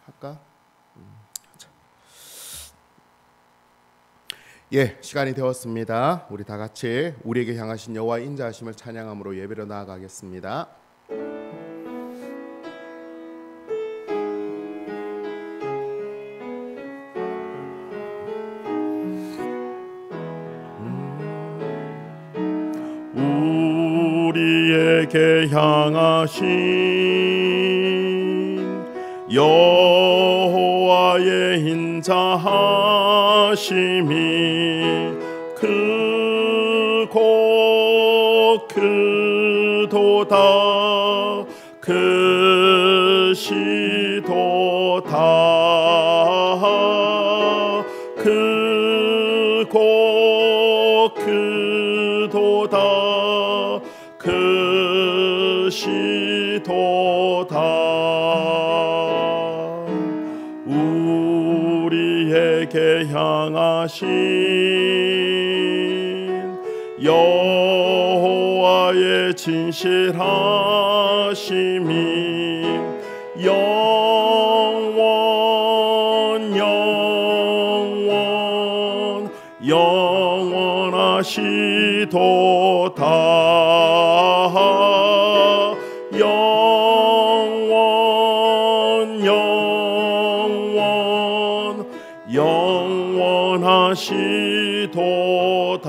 할까? 예, 시간이 되었습니다. 우리 다 같이 우리에게 향하신 여호와의 인자하심을 찬양함으로 예배로 나아가겠습니다. 우리에게 향하신 여호와의 인자하심이 크고 크도다 크시도다 크고 크도다 크시도다 우리에게 향하신 여호와의 진실하심이 영원하시도다 영원하시도다.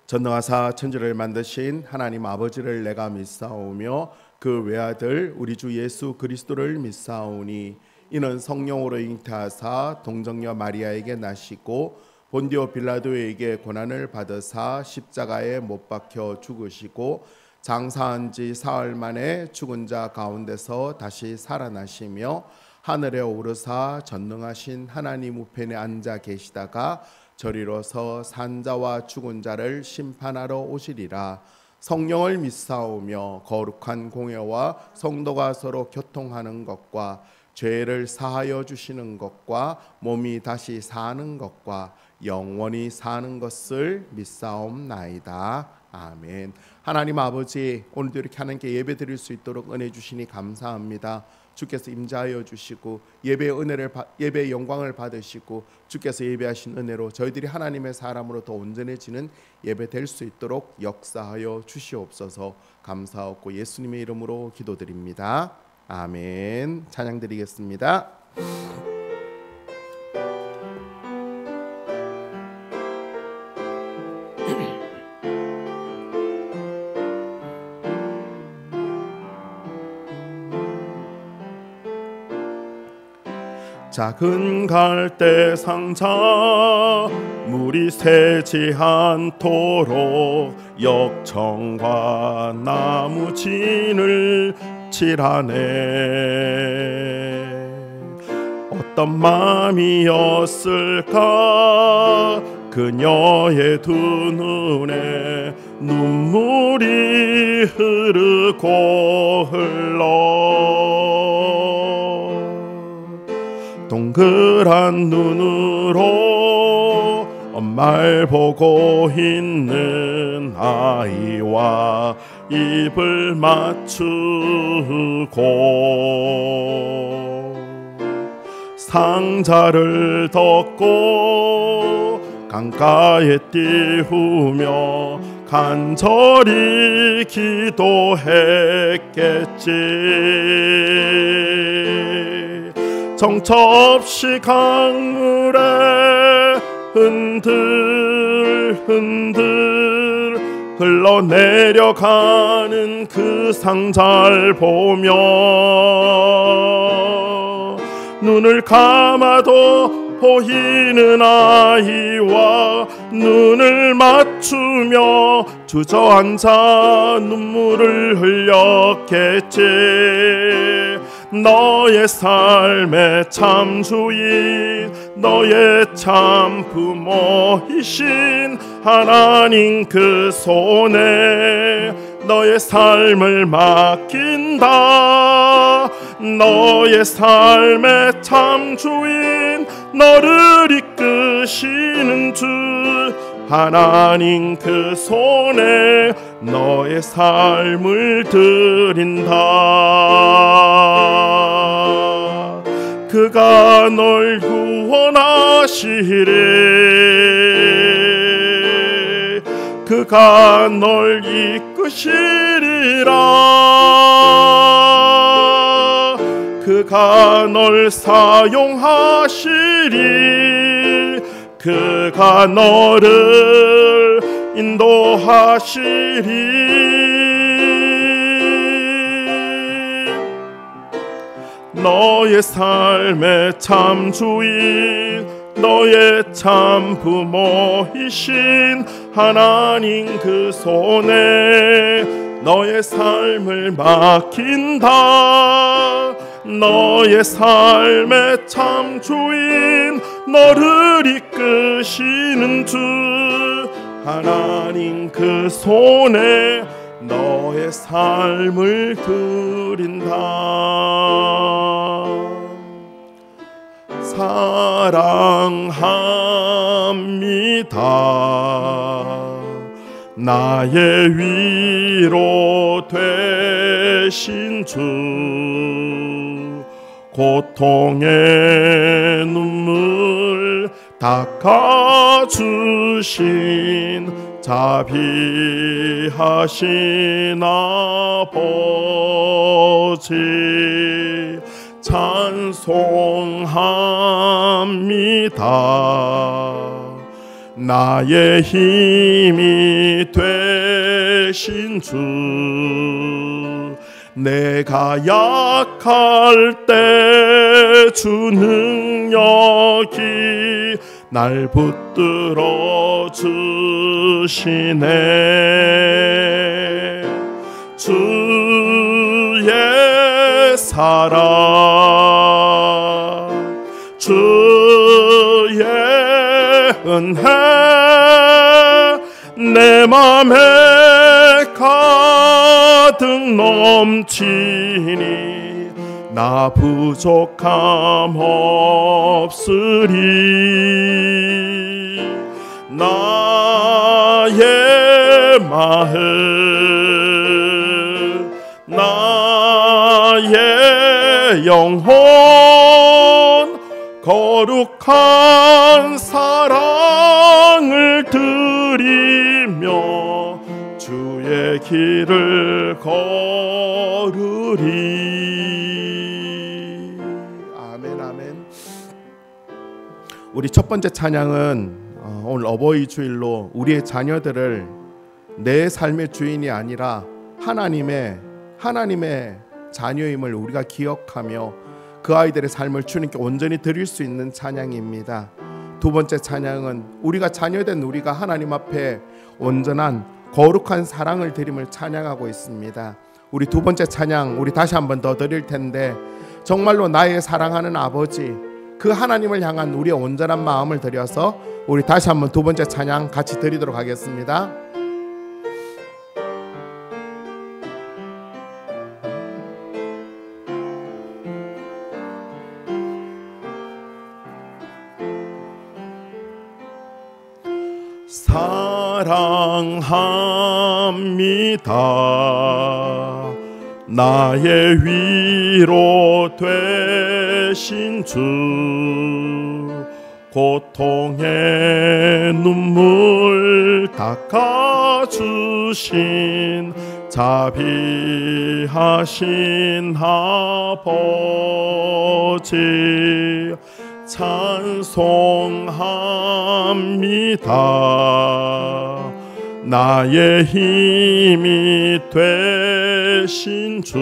전능하사 천지를 만드신 하나님 아버지를 내가 믿사오며 그 외아들 우리 주 예수 그리스도를 믿사오니 이는 성령으로 잉태하사 동정녀 마리아에게 나시고 본디오 빌라도에게 고난을 받으사 십자가에 못 박혀 죽으시고 장사한 지 사흘 만에 죽은 자 가운데서 다시 살아나시며 하늘에 오르사 전능하신 하나님 우편에 앉아 계시다가 저리로서 산자와 죽은 자를 심판하러 오시리라. 성령을 믿사오며 거룩한 공회와 성도가 서로 교통하는 것과 죄를 사하여 주시는 것과 몸이 다시 사는 것과 영원히 사는 것을 믿사옵나이다. 아멘. 하나님 아버지, 오늘도 이렇게 하나님께 예배 드릴 수 있도록 은혜 주시니 감사합니다. 주께서 임자하여 주시고 예배의 영광을 받으시고 주께서 예배하신 은혜로 저희들이 하나님의 사람으로 더 온전해지는 예배 될 수 있도록 역사하여 주시옵소서. 감사하고 예수님의 이름으로 기도드립니다. 아멘. 찬양 드리겠습니다. 작은 갈대 상자 물이 새지 않도록 역청과 나무 진을 칠하네. 어떤 마음이었을까 그녀의 두 눈에 눈물이 흐르고 흘러 동그란 눈으로 엄마를 보고 있는 아이와 입을 맞추고 상자를 덮고 강가에 띄우며 간절히 기도했겠지. 정처없이 강물에 흔들흔들 흘러내려가는 그 상자를 보며 눈을 감아도 보이는 아이와 눈을 맞추며 주저앉아 눈물을 흘렸겠지. 너의 삶의 참 주인 너의 참 부모이신 하나님 그 손에 너의 삶을 맡긴다. 너의 삶의 참 주인 너를 이끄시는 주 하나님 그 손에 너의 삶을 드린다. 그가 널 구원하시리. 그가 널 이끄시리라. 그가 널 사용하시리. 그가 너를 인도하시리. 너의 삶의 참 주인, 너의 참 부모이신 하나님 그 손에 너의 삶을 맡긴다. 너의 삶의 참 주인, 너를 이끄시는 주 하나님 그 손에 너의 삶을 드린다. 사랑합니다. 나의 위로 되신 주, 고통의 눈물 닦아주신 자비하신 아버지 찬송합니다. 나의 힘이 되신 주, 내가 약할 때 주 능력이 날 붙들어 주시네. 주의 사랑, 주의 은혜 내 맘에 가득 넘치니 나 부족함 없으리. 나의 마음, 나의 영혼 거룩한 사랑을 드리며 주의 길을 걸으리. 아멘, 아멘. 우리 첫 번째 찬양은 오늘 어버이 주일로 우리의 자녀들을 내 삶의 주인이 아니라 하나님의 자녀임을 우리가 기억하며 그 아이들의 삶을 주님께 온전히 드릴 수 있는 찬양입니다. 두 번째 찬양은 우리가 자녀된 우리가 하나님 앞에 온전한 거룩한 사랑을 드림을 찬양하고 있습니다. 우리 두 번째 찬양 우리 다시 한 번 더 드릴 텐데, 정말로 나의 사랑하는 아버지 그 하나님을 향한 우리의 온전한 마음을 드려서 우리 다시 한 번 두 번째 찬양 같이 드리도록 하겠습니다. 사랑합니다. 나의 위로 되신 주, 고통의 눈물 닦아주신 자비하신 아버지 찬송합니다. 나의 힘이 되신 주,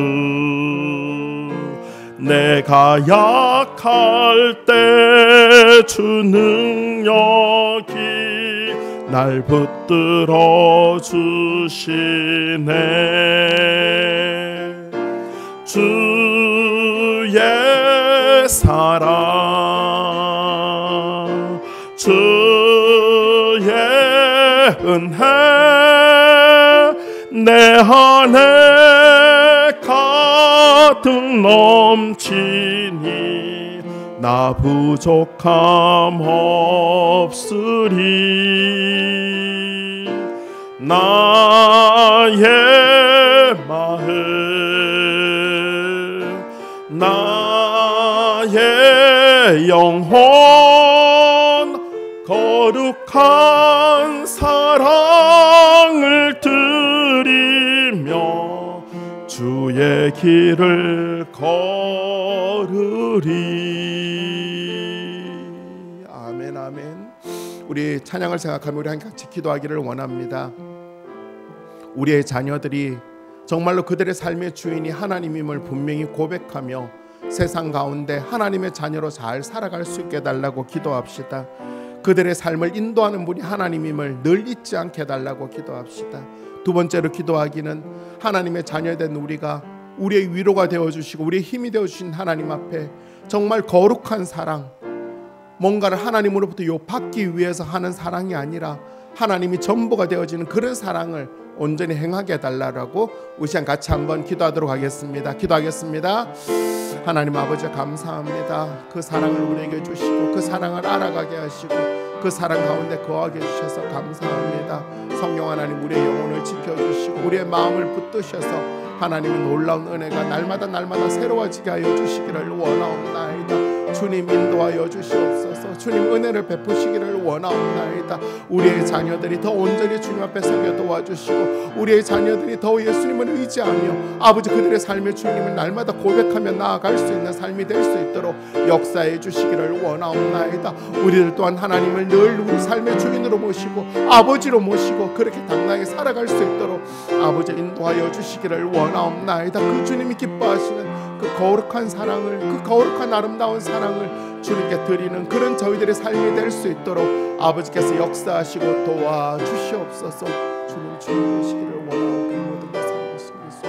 내가 약할 때 주 능력이 날 붙들어 주시네. 주의 사랑, 주의 은혜 내 안에 가득 넘치니 나 부족함 없으리. 나의 마음 나의 영혼 거룩한 사랑을 드리며 주의 길을 걸으리. 아멘 아멘. 우리 찬양을 생각하며 우리 함께 같이 기도하기를 원합니다. 우리의 자녀들이 정말로 그들의 삶의 주인이 하나님임을 분명히 고백하며 세상 가운데 하나님의 자녀로 잘 살아갈 수 있게 해달라고 기도합시다. 그들의 삶을 인도하는 분이 하나님임을 늘 잊지 않게 해달라고 기도합시다. 두 번째로 기도하기는 하나님의 자녀된 우리가 우리의 위로가 되어주시고 우리의 힘이 되어주신 하나님 앞에 정말 거룩한 사랑, 뭔가를 하나님으로부터 받기 위해서 하는 사랑이 아니라 하나님이 전부가 되어지는 그런 사랑을 온전히 행하게 해달라고 우리 시간 같이 한번 기도하도록 하겠습니다. 기도하겠습니다. 하나님 아버지 감사합니다. 그 사랑을 우리에게 주시고 그 사랑을 알아가게 하시고 그 사랑 가운데 거하게 해주셔서 감사합니다. 성령 하나님 우리의 영혼을 지켜주시고 우리의 마음을 붙드셔서 하나님의 놀라운 은혜가 날마다 새로워지게 하여 주시기를 원하옵나이다. 주님 인도하여 주시옵소서. 주님 은혜를 베푸시기를 원하옵나이다. 우리의 자녀들이 더 온전히 주님 앞에 서게 도와주시고 우리의 자녀들이 더 예수님을 의지하며 아버지 그들의 삶의 주님을 날마다 고백하며 나아갈 수 있는 삶이 될 수 있도록 역사해 주시기를 원하옵나이다. 우리들 또한 하나님을 늘 우리 삶의 주인으로 모시고 아버지로 모시고 그렇게 당당히 살아갈 수 있도록 아버지 인도하여 주시기를 원하옵나이다. 그 주님이 기뻐하시는 그 거룩한 사랑을, 그 거룩한 아름다운 사랑을 주님께 드리는 그런 저희들의 삶이 될 수 있도록 아버지께서 역사하시고 도와주시옵소서. 주님 주님하시기를 원하고 그 모든 것을 하시겠습니다.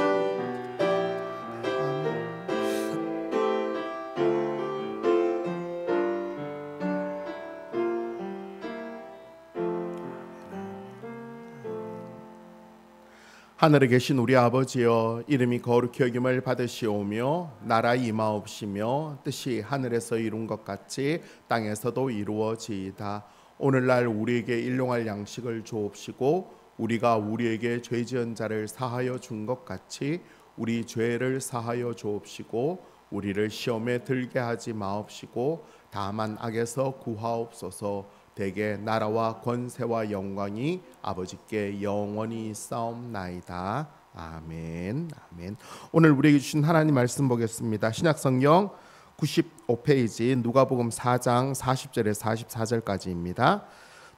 하늘에 계신 우리 아버지여, 이름이 거룩히 여김을 받으시오며 나라 임하옵시며 뜻이 하늘에서 이룬 것 같이 땅에서도 이루어지이다. 오늘날 우리에게 일용할 양식을 주옵시고 우리가 우리에게 죄 지은 자를 사하여 준 것 같이 우리 죄를 사하여 주옵시고 우리를 시험에 들게 하지 마옵시고 다만 악에서 구하옵소서. 대개 나라와 권세와 영광이 아버지께 영원히 있사옵나이다. 아멘. 아멘. 오늘 우리에게 주신 하나님 말씀 보겠습니다. 신약성경 95페이지 누가복음 4장 40절에서 44절까지입니다.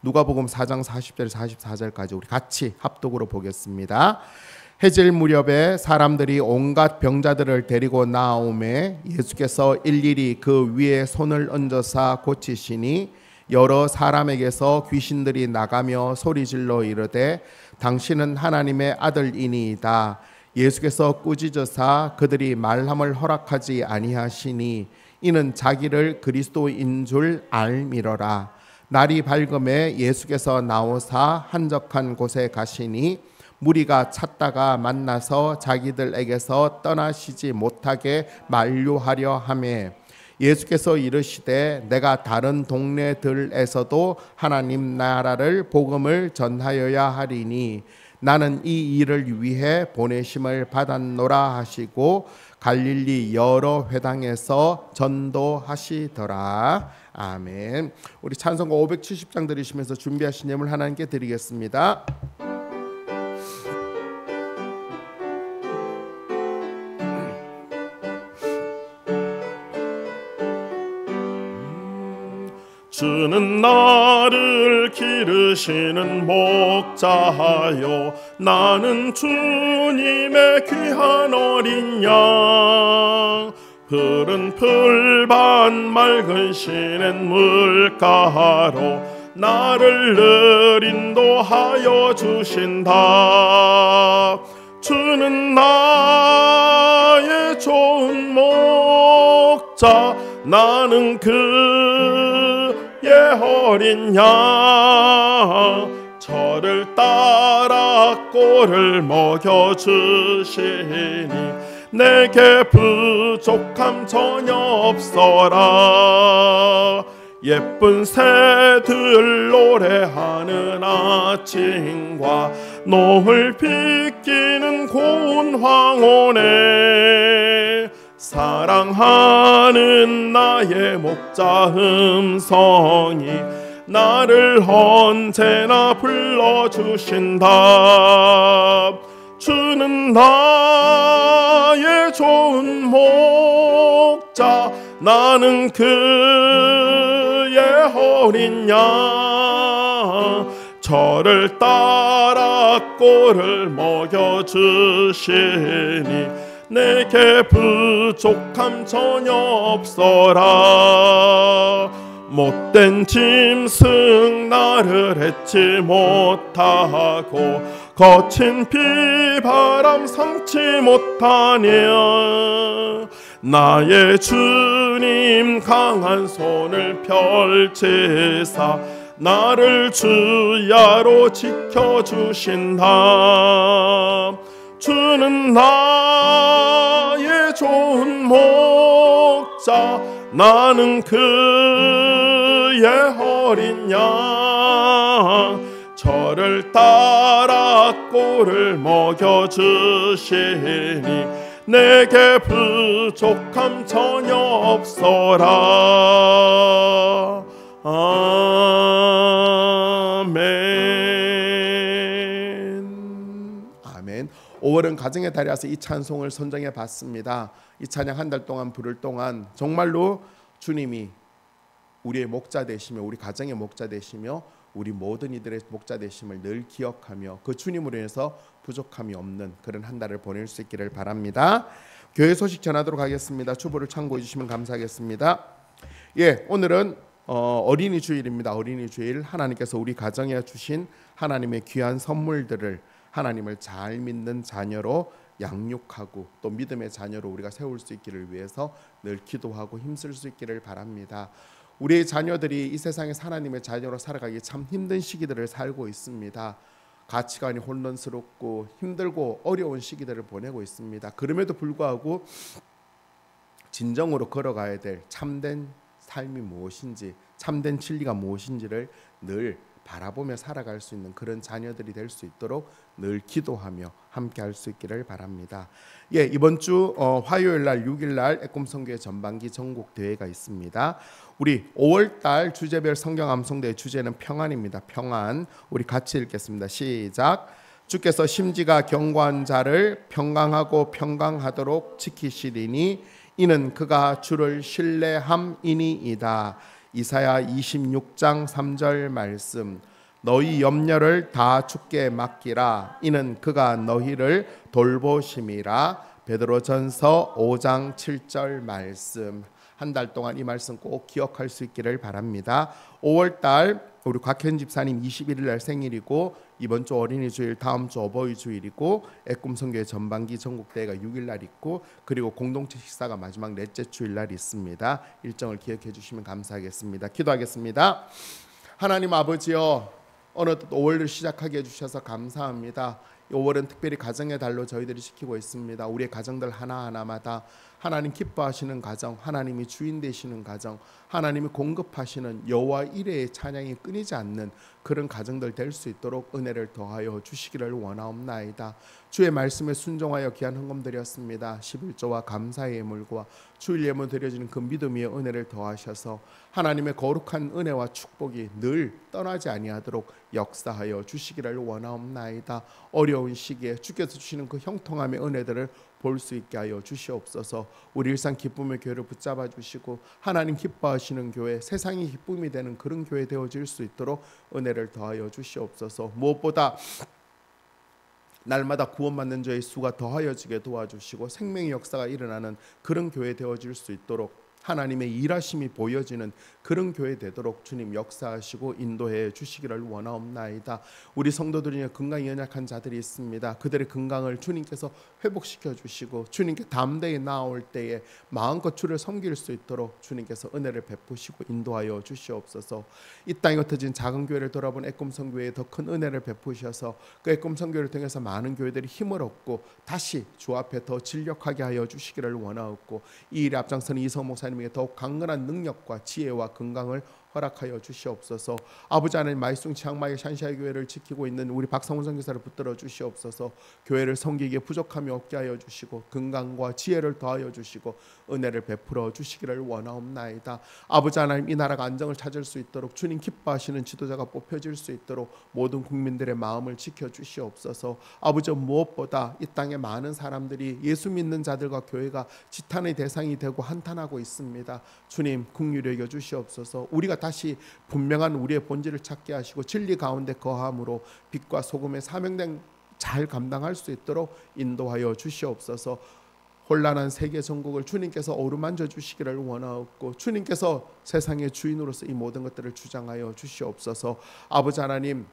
누가복음 4장 40절 44절까지 우리 같이 합독으로 보겠습니다. 해질 무렵에 사람들이 온갖 병자들을 데리고 나오매 예수께서 일일이 그 위에 손을 얹어사 고치시니 여러 사람에게서 귀신들이 나가며 소리질러 이르되 당신은 하나님의 아들이니이다. 예수께서 꾸짖으사 그들이 말함을 허락하지 아니하시니 이는 자기를 그리스도인 줄 알미러라. 날이 밝음에 예수께서 나오사 한적한 곳에 가시니 무리가 찾다가 만나서 자기들에게서 떠나시지 못하게 만류하려 하매 예수께서 이르시되 내가 다른 동네들에서도 하나님 나라를 복음을 전하여야 하리니 나는 이 일을 위해 보내심을 받았노라 하시고 갈릴리 여러 회당에서 전도하시더라. 아멘. 우리 찬송가 570장 들으시면서 준비하신 예물 하나님께 드리겠습니다. 주는 나를 기르시는 목자하여 나는 주님의 귀한 어린 양. 푸른 풀밭 맑은 시냇 물가로 나를 늘 인도하여 주신다. 주는 나의 좋은 목자 나는 그의 어린 양. 저를 따라 꼴을 먹여주시니 내게 부족함 전혀 없어라. 예쁜 새들 노래하는 아침과 노을 비끼는 고운 황혼에 사랑하는 나의 목자 음성이 나를 언제나 불러주신다. 주는 나의 좋은 목자, 나는 그의 어린 양. 저를 따라 꼴을 먹여주시니 내게 부족함 전혀 없어라. 못된 짐승 나를 해치 못하고 거친 비바람 상치 못하냐. 나의 주님 강한 손을 펼치사 나를 주야로 지켜주신다. 주는 나의 좋은 목자, 나는 그의 어린 양. 저를 따라 꼴을 먹여주시니 내게 부족함 전혀 없어라. 아멘. 아멘. 5월은 가정의 달이라서 이 찬송을 선정해 봤습니다. 이 찬양 한 달 동안 부를 동안 정말로 주님이 우리의 목자 되시며 우리 가정의 목자 되시며 우리 모든 이들의 목자 되심을 늘 기억하며 그 주님으로 인해서 부족함이 없는 그런 한 달을 보낼 수 있기를 바랍니다. 교회 소식 전하도록 하겠습니다. 주보를 참고해 주시면 감사하겠습니다. 예, 오늘은 어린이 주일입니다. 어린이 주일, 하나님께서 우리 가정에 주신 하나님의 귀한 선물들을 하나님을 잘 믿는 자녀로 양육하고 또 믿음의 자녀로 우리가 세울 수 있기를 위해서 늘 기도하고 힘쓸 수 있기를 바랍니다. 우리의 자녀들이 이 세상에서 하나님의 자녀로 살아가기 참 힘든 시기들을 살고 있습니다. 가치관이 혼란스럽고 힘들고 어려운 시기들을 보내고 있습니다. 그럼에도 불구하고 진정으로 걸어가야 될 참된 삶이 무엇인지, 참된 진리가 무엇인지를 늘 바라보며 살아갈 수 있는 그런 자녀들이 될 수 있도록 늘 기도하며 함께 할 수 있기를 바랍니다. 예, 이번 주 화요일 날 6일 날 애꿈성교회 전반기 전국 대회가 있습니다. 우리 5월 달 주제별 성경 암송대회 주제는 평안입니다. 평안. 우리 같이 읽겠습니다. 시작. 주께서 심지가 견고한 자를 평강하고 평강하도록 지키시리니 이는 그가 주를 신뢰함이니이다. 이사야 26장 3절 말씀. 너희 염려를 다 주께 맡기라. 이는 그가 너희를 돌보심이라. 베드로전서 5장 7절 말씀. 한 달 동안 이 말씀 꼭 기억할 수 있기를 바랍니다. 5월 달 우리 곽현 집사님 21일 날 생일이고 이번 주 어린이 주일, 다음 주 어버이 주일이고 애꿈성교회 전반기 전국대회가 6일 날 있고 그리고 공동체 식사가 마지막 넷째 주일 날 있습니다. 일정을 기억해 주시면 감사하겠습니다. 기도하겠습니다. 하나님 아버지여, 어느덧 5월을 시작하게 해주셔서 감사합니다. 5월은 특별히 가정의 달로 저희들이 지키고 있습니다. 우리의 가정들 하나하나마다 하나님 기뻐하시는 가정, 하나님이 주인 되시는 가정, 하나님이 공급하시는 여호와 이레의 찬양이 끊이지 않는 그런 가정들 될 수 있도록 은혜를 더하여 주시기를 원하옵나이다. 주의 말씀에 순종하여 귀한 헌금 드렸습니다. 11조와 감사의 예물과 주일 예물 드려지는 그 믿음 위에 은혜를 더하셔서 하나님의 거룩한 은혜와 축복이 늘 떠나지 아니하도록 역사하여 주시기를 원하옵나이다. 어려운 시기에 주께서 주시는 그 형통함의 은혜들을 볼 수 있게 하여 주시옵소서. 우리 일상 기쁨의 교회를 붙잡아 주시고 하나님 기뻐하시는 교회, 세상이 기쁨이 되는 그런 교회 되어질 수 있도록 은혜를 더하여 주시옵소서. 무엇보다 날마다 구원받는 자의 수가 더하여지게 도와주시고 생명의 역사가 일어나는 그런 교회 되어질 수 있도록 하나님의 일하심이 보여지는 그런 교회 되도록 주님 역사하시고 인도해 주시기를 원하옵나이다. 우리 성도들 중에 건강이 연약한 자들이 있습니다. 그들의 건강을 주님께서 회복시켜 주시고 주님께 담대히 나아올 때에 마음껏 주를 섬길 수 있도록 주님께서 은혜를 베푸시고 인도하여 주시옵소서. 이 땅에 흩어진 작은 교회를 돌아본 애꿈성교회에 더 큰 은혜를 베푸셔서 그 애꿈성교회를 통해서 많은 교회들이 힘을 얻고 다시 주 앞에 더 진력하게 하여 주시기를 원하옵고, 이 일에 앞장서는 이성 목사님에게 더욱 강건한 능력과 지혜와 건강을 허락하여 주시옵소서. 아버지 하나님, 마이숭 치앙마이 샨샤이 교회를 지키고 있는 우리 박상훈 선교사를 붙들어 주시옵소서. 교회를 섬기기에 부족함이 없게 하여 주시고 건강과 지혜를 더하여 주시고 은혜를 베풀어 주시기를 원하옵나이다. 아버지 하나님, 이 나라가 안정을 찾을 수 있도록 주님 기뻐하시는 지도자가 뽑혀질 수 있도록 모든 국민들의 마음을 지켜 주시옵소서. 아버지, 무엇보다 이 땅에 많은 사람들이 예수 믿는 자들과 교회가 지탄의 대상이 되고 한탄하고 있습니다. 주님 긍휼히 여겨 주시옵소서. 우리가 다시 분명한 우리의 본질을 찾게 하시고 진리 가운데 거함으로 빛과 소금의 사명된 잘 감당할 수 있도록 인도하여 주시옵소서. 혼란한 세계 전국을 주님께서 어루만져 주시기를 원하옵고 주님께서 세상의 주인으로서 이 모든 것들을 주장하여 주시옵소서. 아버지 하나님,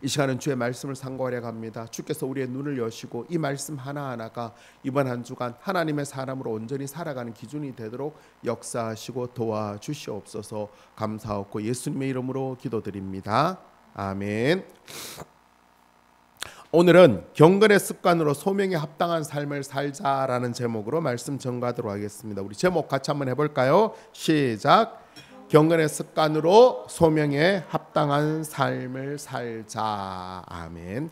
이 시간은 주의 말씀을 상고하려 합니다. 주께서 우리의 눈을 여시고 이 말씀 하나하나가 이번 한 주간 하나님의 사람으로 온전히 살아가는 기준이 되도록 역사하시고 도와주시옵소서. 감사하고 예수님의 이름으로 기도드립니다. 아멘. 오늘은 경건의 습관으로 소명에 합당한 삶을 살자라는 제목으로 말씀 전가하도록 하겠습니다. 우리 제목 같이 한번 해볼까요? 시작. 경건의 습관으로 소명에 합당한 삶을 살자. 아멘.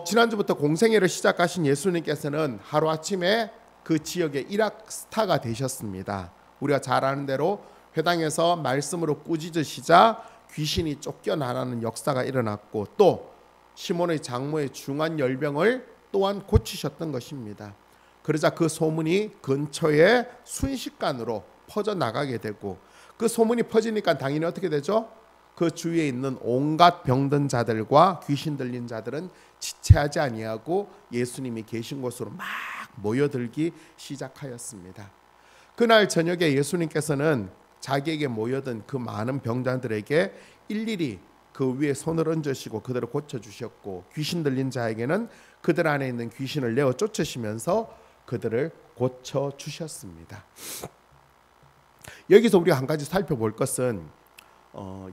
지난주부터 공생애를 시작하신 예수님께서는 하루아침에 그 지역의 일학 스타가 되셨습니다. 우리가 잘 아는 대로 회당에서 말씀으로 꾸짖으시자 귀신이 쫓겨나라는 역사가 일어났고, 또 시몬의 장모의 중한 열병을 또한 고치셨던 것입니다. 그러자 그 소문이 근처에 순식간으로 퍼져나가게 되고, 그 소문이 퍼지니까 당연히 어떻게 되죠? 그 주위에 있는 온갖 병든 자들과 귀신 들린 자들은 지체하지 아니하고 예수님이 계신 곳으로 막 모여들기 시작하였습니다. 그날 저녁에 예수님께서는 자기에게 모여든 그 많은 병자들에게 일일이 그 위에 손을 얹으시고 그들을 고쳐주셨고, 귀신 들린 자에게는 그들 안에 있는 귀신을 내어 쫓으시면서 그들을 고쳐주셨습니다. 여기서 우리가 한 가지 살펴볼 것은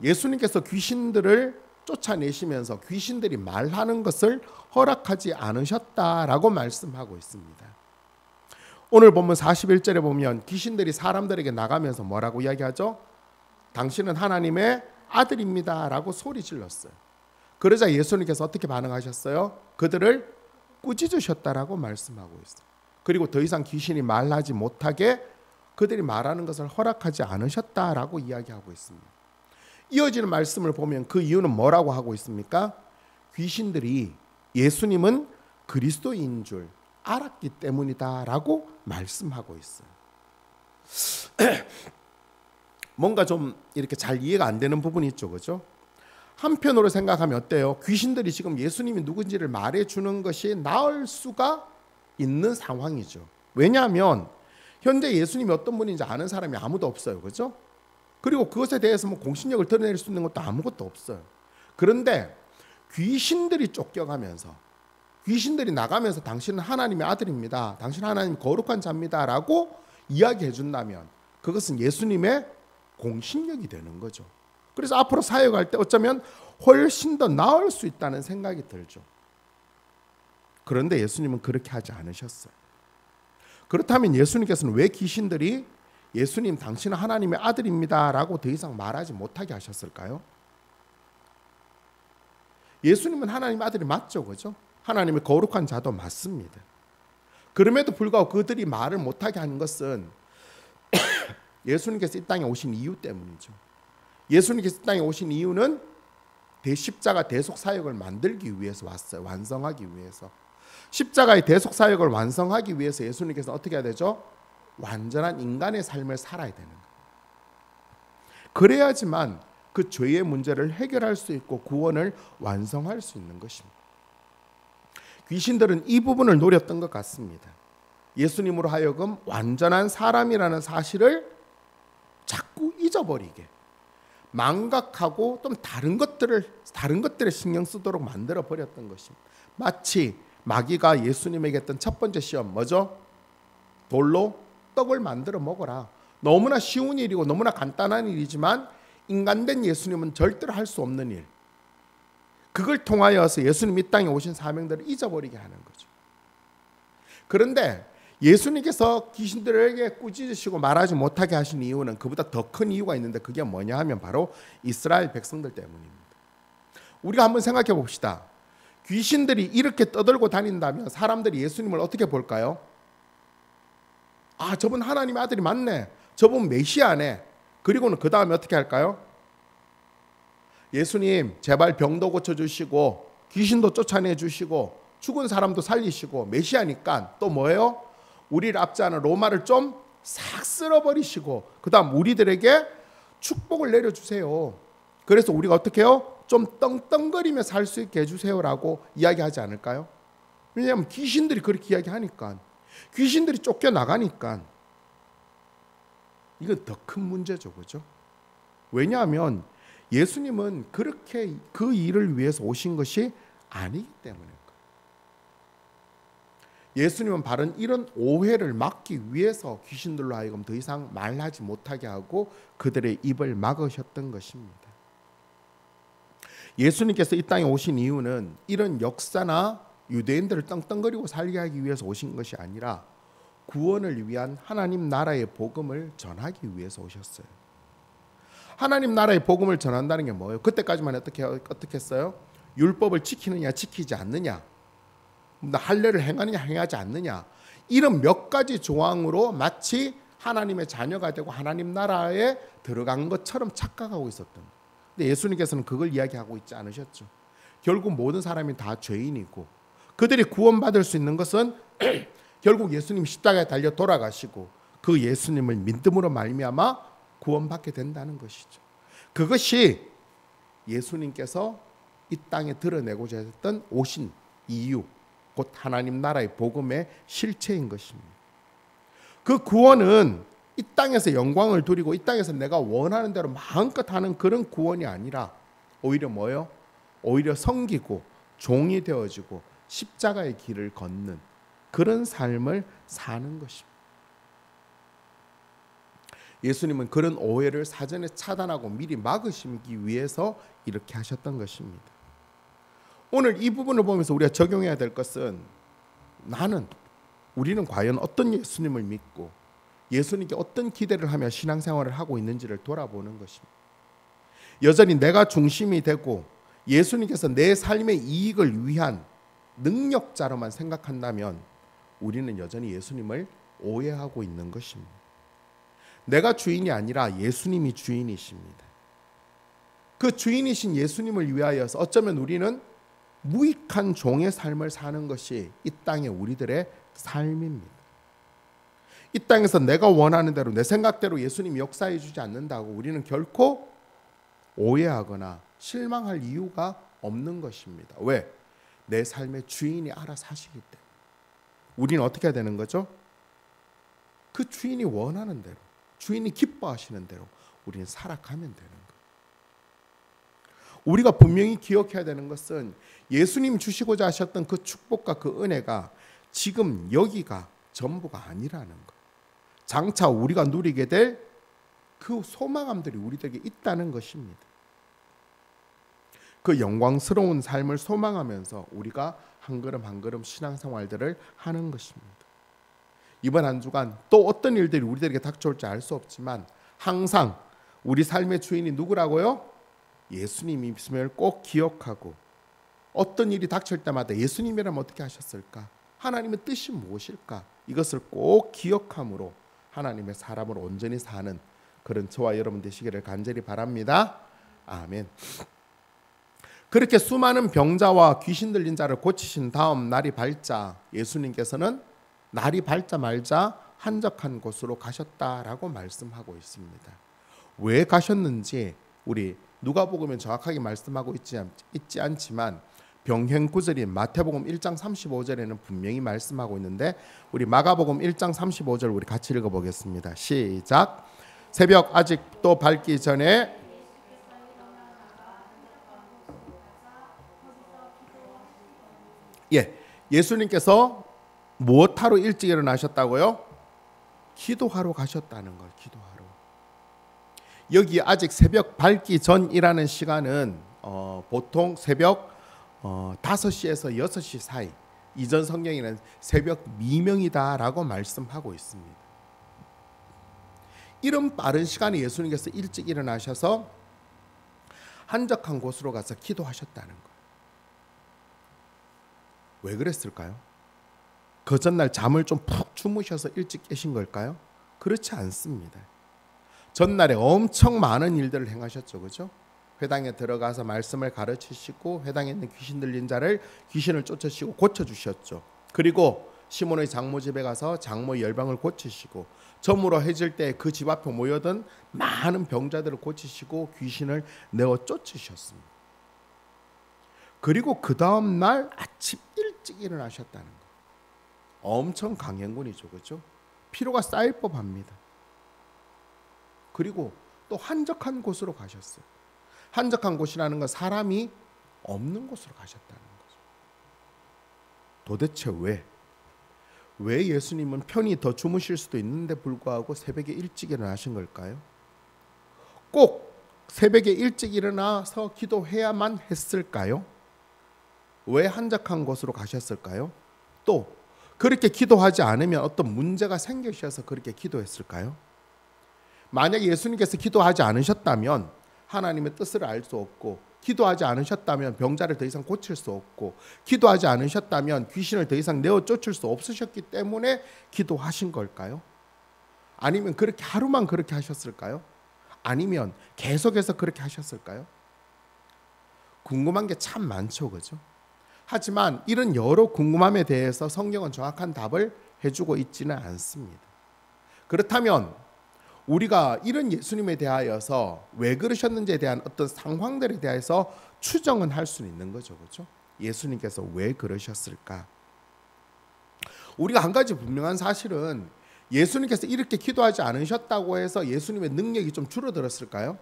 예수님께서 귀신들을 쫓아내시면서 귀신들이 말하는 것을 허락하지 않으셨다라고 말씀하고 있습니다. 오늘 본문 41절에 보면 귀신들이 사람들에게 나가면서 뭐라고 이야기하죠? 당신은 하나님의 아들입니다 라고 소리 질렀어요. 그러자 예수님께서 어떻게 반응하셨어요? 그들을 꾸짖으셨다라고 말씀하고 있어요. 그리고 더 이상 귀신이 말하지 못하게 그들이 말하는 것을 허락하지 않으셨다라고 이야기하고 있습니다. 이어지는 말씀을 보면 그 이유는 뭐라고 하고 있습니까? 귀신들이 예수님은 그리스도인 줄 알았기 때문이다라고 말씀하고 있어요. 뭔가 좀 이렇게 잘 이해가 안 되는 부분이 있죠, 그렇죠? 한편으로 생각하면 어때요? 귀신들이 지금 예수님이 누군지를 말해주는 것이 나을 수가 있는 상황이죠. 왜냐하면 현재 예수님이 어떤 분인지 아는 사람이 아무도 없어요, 그렇죠? 그리고 그것에 대해서 뭐 공신력을 드러낼 수 있는 것도 아무것도 없어요. 그런데 귀신들이 쫓겨가면서, 귀신들이 나가면서 당신은 하나님의 아들입니다, 당신은 하나님 거룩한 자입니다 라고 이야기해 준다면 그것은 예수님의 공신력이 되는 거죠. 그래서 앞으로 사역할 때 어쩌면 훨씬 더 나을 수 있다는 생각이 들죠. 그런데 예수님은 그렇게 하지 않으셨어요. 그렇다면 예수님께서는 왜 귀신들이 예수님 당신은 하나님의 아들입니다 라고 더 이상 말하지 못하게 하셨을까요? 예수님은 하나님의 아들이 맞죠, 그죠? 하나님의 거룩한 자도 맞습니다. 그럼에도 불구하고 그들이 말을 못하게 하는 것은 예수님께서 이 땅에 오신 이유 때문이죠. 예수님께서 이 땅에 오신 이유는 십자가 대속 사역을 만들기 위해서 왔어요. 완성하기 위해서. 십자가의 대속 사역을 완성하기 위해서 예수님께서 어떻게 해야 되죠? 완전한 인간의 삶을 살아야 되는 거예요. 그래야지만 그 죄의 문제를 해결할 수 있고 구원을 완성할 수 있는 것입니다. 귀신들은 이 부분을 노렸던 것 같습니다. 예수님으로 하여금 완전한 사람이라는 사실을 자꾸 잊어버리게, 망각하고 또 다른 것들에 신경 쓰도록 만들어 버렸던 것입니다. 마치 마귀가 예수님에게 했던 첫 번째 시험 뭐죠? 돌로 떡을 만들어 먹어라. 너무나 쉬운 일이고 너무나 간단한 일이지만 인간된 예수님은 절대로 할 수 없는 일, 그걸 통하여서 예수님 이 땅에 오신 사명들을 잊어버리게 하는 거죠. 그런데 예수님께서 귀신들에게 꾸짖으시고 말하지 못하게 하신 이유는 그보다 더 큰 이유가 있는데, 그게 뭐냐 하면 바로 이스라엘 백성들 때문입니다. 우리가 한번 생각해 봅시다. 귀신들이 이렇게 떠들고 다닌다면 사람들이 예수님을 어떻게 볼까요? 아, 저분 하나님의 아들이 맞네, 저분 메시아네. 그리고는 그 다음에 어떻게 할까요? 예수님 제발 병도 고쳐주시고 귀신도 쫓아내주시고 죽은 사람도 살리시고 메시아니까 또 뭐예요? 우리를 압제하는 로마를 좀 싹 쓸어버리시고 그 다음 우리들에게 축복을 내려주세요. 그래서 우리가 어떻게 해요? 좀 떵떵거리며 살 수 있게 해주세요라고 이야기하지 않을까요? 왜냐하면 귀신들이 그렇게 이야기하니까, 귀신들이 쫓겨나가니까. 이건 더 큰 문제죠, 그죠? 왜냐하면 예수님은 그렇게 그 일을 위해서 오신 것이 아니기 때문에. 예수님은 바른 이런 오해를 막기 위해서 귀신들로 하여금 더 이상 말하지 못하게 하고 그들의 입을 막으셨던 것입니다. 예수님께서 이 땅에 오신 이유는 이런 역사나 유대인들을 떵떵거리고 살게 하기 위해서 오신 것이 아니라 구원을 위한 하나님 나라의 복음을 전하기 위해서 오셨어요. 하나님 나라의 복음을 전한다는 게 뭐예요? 그때까지만 어떻게 했어요? 율법을 지키느냐 지키지 않느냐, 할례를 행하느냐 행하지 않느냐, 이런 몇 가지 조항으로 마치 하나님의 자녀가 되고 하나님 나라에 들어간 것처럼 착각하고 있었던 거예요. 근데 예수님께서는 그걸 이야기하고 있지 않으셨죠. 결국 모든 사람이 다 죄인이고 그들이 구원받을 수 있는 것은 결국 예수님 십자가에 달려 돌아가시고 그 예수님을 믿음으로 말미암아 구원받게 된다는 것이죠. 그것이 예수님께서 이 땅에 드러내고자 했던 오신 이유, 곧 하나님 나라의 복음의 실체인 것입니다. 그 구원은 이 땅에서 영광을 누리고 이 땅에서 내가 원하는 대로 마음껏 하는 그런 구원이 아니라 오히려 뭐예요? 오히려 섬기고 종이 되어지고 십자가의 길을 걷는 그런 삶을 사는 것입니다. 예수님은 그런 오해를 사전에 차단하고 미리 막으시기 위해서 이렇게 하셨던 것입니다. 오늘 이 부분을 보면서 우리가 적용해야 될 것은, 우리는 과연 어떤 예수님을 믿고 예수님께 어떤 기대를 하며 신앙생활을 하고 있는지를 돌아보는 것입니다. 여전히 내가 중심이 되고 예수님께서 내 삶의 이익을 위한 능력자로만 생각한다면 우리는 여전히 예수님을 오해하고 있는 것입니다. 내가 주인이 아니라 예수님이 주인이십니다. 그 주인이신 예수님을 위하여서 어쩌면 우리는 무익한 종의 삶을 사는 것이 이 땅의 우리들의 삶입니다. 이 땅에서 내가 원하는 대로 내 생각대로 예수님이 역사해 주지 않는다고 우리는 결코 오해하거나 실망할 이유가 없는 것입니다. 왜? 내 삶의 주인이 알아서 하시기 때문에. 우리는 어떻게 해야 되는 거죠? 그 주인이 원하는 대로, 주인이 기뻐하시는 대로 우리는 살아가면 되는 거예요. 우리가 분명히 기억해야 되는 것은 예수님 주시고자 하셨던 그 축복과 그 은혜가 지금 여기가 전부가 아니라는 것. 장차 우리가 누리게 될 그 소망함들이 우리들에게 있다는 것입니다. 그 영광스러운 삶을 소망하면서 우리가 한 걸음 한 걸음 신앙생활들을 하는 것입니다. 이번 한 주간 또 어떤 일들이 우리들에게 닥쳐올지 알 수 없지만 항상 우리 삶의 주인이 누구라고요? 예수님임을 꼭 기억하고, 어떤 일이 닥칠 때마다 예수님이라면 어떻게 하셨을까? 하나님의 뜻이 무엇일까? 이것을 꼭 기억함으로 하나님의 사람으로 온전히 사는 그런 저와 여러분 되시기를 간절히 바랍니다. 아멘. 그렇게 수많은 병자와 귀신 들린 자를 고치신 다음 날이 밝자 예수님께서는 날이 밝자 말자 한적한 곳으로 가셨다라고 말씀하고 있습니다. 왜 가셨는지 우리 누가복음은 정확하게 말씀하고 있지 않지만 병행 구절인 마태복음 1장 35절에는 분명히 말씀하고 있는데 우리 마가복음 1장 35절 우리 같이 읽어보겠습니다. 시작. 새벽 아직도 밝기 전에 예수님께서 무엇하러 일찍 일어나셨다고요? 기도하러 가셨다는 걸. 기도하러. 여기 아직 새벽 밝기 전이라는 시간은 보통 새벽 5시에서 6시 사이, 이전 성경에는 새벽 미명이다라고 말씀하고 있습니다. 이런 빠른 시간에 예수님께서 일찍 일어나셔서 한적한 곳으로 가서 기도하셨다는 거예요. 왜 그랬을까요? 그 전날 잠을 좀 푹 주무셔서 일찍 깨신 걸까요? 그렇지 않습니다. 전날에 엄청 많은 일들을 행하셨죠. 그죠? 회당에 들어가서 말씀을 가르치시고 회당에 있는 귀신 들린 자를 귀신을 쫓으시고 고쳐주셨죠. 그리고 시몬의 장모 집에 가서 장모의 열방을 고치시고 저물어 해질 때 그 집 앞에 모여든 많은 병자들을 고치시고 귀신을 내어 쫓으셨습니다. 그리고 그 다음 날 아침 일찍 일어나셨다는 거. 엄청 강행군이죠. 그렇죠? 피로가 쌓일 법합니다. 그리고 또 한적한 곳으로 가셨어요. 한적한 곳이라는 건 사람이 없는 곳으로 가셨다는 거죠. 도대체 왜 예수님은 편히 더 주무실 수도 있는데 불구하고 새벽에 일찍 일어나신 걸까요? 꼭 새벽에 일찍 일어나서 기도해야만 했을까요? 왜 한적한 곳으로 가셨을까요? 또 그렇게 기도하지 않으면 어떤 문제가 생기셔서 그렇게 기도했을까요? 만약 예수님께서 기도하지 않으셨다면 하나님의 뜻을 알 수 없고, 기도하지 않으셨다면 병자를 더 이상 고칠 수 없고, 기도하지 않으셨다면 귀신을 더 이상 내어 쫓을 수 없으셨기 때문에 기도하신 걸까요? 아니면 그렇게 하루만 그렇게 하셨을까요? 아니면 계속해서 그렇게 하셨을까요? 궁금한 게 참 많죠. 그죠? 하지만 이런 여러 궁금함에 대해서 성경은 정확한 답을 해주고 있지는 않습니다. 그렇다면 우리가 이런 예수님에 대하여서 왜 그러셨는지에 대한 어떤 상황들에 대해서 추정은 할 수 있는 거죠. 그렇죠? 예수님께서 왜 그러셨을까? 우리가 한 가지 분명한 사실은 예수님께서 이렇게 기도하지 않으셨다고 해서 예수님의 능력이 좀 줄어들었을까요?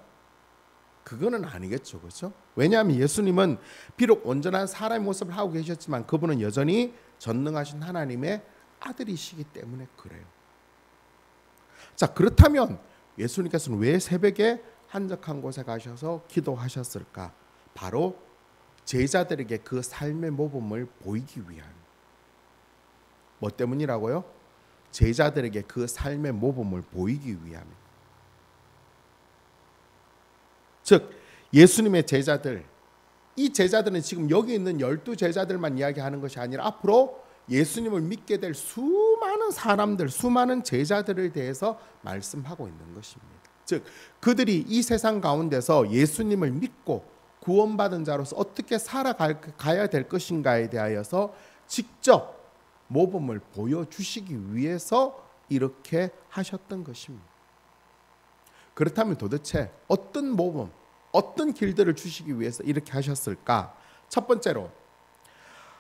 그거는 아니겠죠. 그렇죠? 왜냐하면 예수님은 비록 온전한 사람의 모습을 하고 계셨지만 그분은 여전히 전능하신 하나님의 아들이시기 때문에 그래요. 자, 그렇다면 예수님께서는 왜 새벽에 한적한 곳에 가셔서 기도하셨을까? 바로 제자들에게 그 삶의 모범을 보이기 위한. 뭐 때문이라고요? 제자들에게 그 삶의 모범을 보이기 위함. 즉 예수님의 제자들, 이 제자들은 지금 여기 있는 12제자들만 이야기하는 것이 아니라 앞으로 예수님을 믿게 될 수많은 사람들, 수많은 제자들에 대해서 말씀하고 있는 것입니다. 즉 그들이 이 세상 가운데서 예수님을 믿고 구원받은 자로서 어떻게 살아가야 될 것인가에 대하여서 직접 모범을 보여주시기 위해서 이렇게 하셨던 것입니다. 그렇다면 도대체 어떤 모범, 어떤 길들을 주시기 위해서 이렇게 하셨을까? 첫 번째로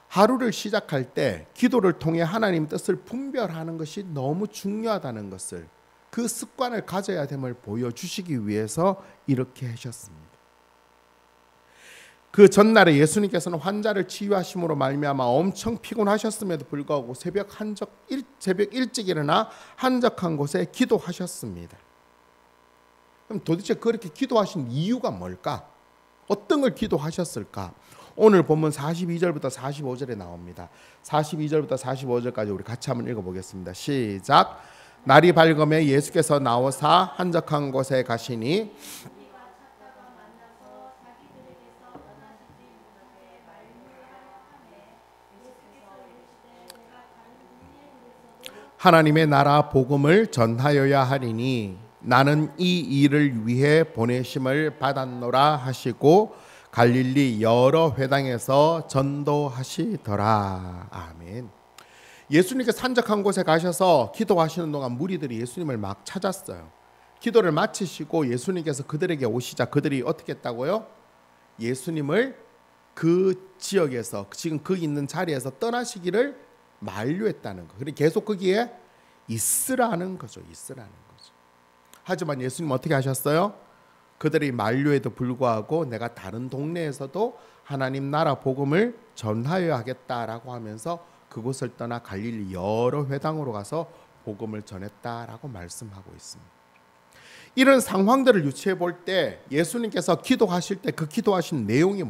하루를 시작할 때 기도를 통해 하나님 뜻을 분별하는 것이 너무 중요하다는 것을, 그 습관을 가져야 됨을 보여주시기 위해서 이렇게 하셨습니다. 그 전날에 예수님께서는 환자를 치유하심으로 말미암아 엄청 피곤하셨음에도 불구하고 새벽 일찍 일어나 한적한 곳에 기도하셨습니다. 그럼 도대체 그렇게 기도하신 이유가 뭘까? 어떤 걸 기도하셨을까? 오늘 본문 42절부터 45절에 나옵니다. 42절부터 45절까지 우리 같이 한번 읽어보겠습니다. 시작. 날이 밝음에 예수께서 나오사 한적한 곳에 가시니 하나님의 나라 복음을 전하여야 하리니 나는 이 일을 위해 보내심을 받았노라 하시고 갈릴리 여러 회당에서 전도하시더라. 아멘. 예수님께서 한적한 곳에 가셔서 기도하시는 동안 무리들이 예수님을 막 찾았어요. 기도를 마치시고 예수님께서 그들에게 오시자 그들이 어떻게 했다고요? 예수님을 그 지역에서 지금 그 있는 자리에서 떠나시기를 만류했다는 거. 그리고 계속 거기에 있으라는 거죠. 있으라는 거죠. 하지만 예수님 어떻게 하셨어요? 그들이 만류에도 불구하고 내가 다른 동네에서도 하나님 나라 복음을 전하여야 하겠다라고 하면서 그곳을 떠나 갈릴리 여러 회당으로 가서 복음을 전했다라고 말씀하고 있습니다. 이런 상황들을 유추해 볼 때 예수님께서 기도하실 때 그 기도하신 내용이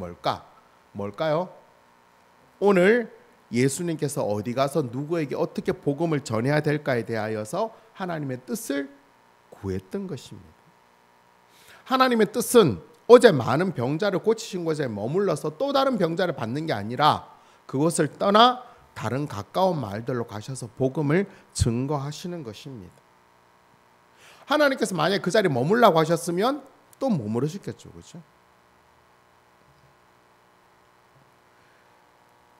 뭘까요? 오늘 예수님께서 어디 가서 누구에게 어떻게 복음을 전해야 될까에 대하여서 하나님의 뜻을 구했던 것입니다. 하나님의 뜻은 어제 많은 병자를 고치신 곳에 머물러서 또 다른 병자를 받는 게 아니라 그곳을 떠나 다른 가까운 마을들로 가셔서 복음을 증거하시는 것입니다. 하나님께서 만약에 그 자리에 머물라고 하셨으면 또 머무르셨겠죠. 그렇죠?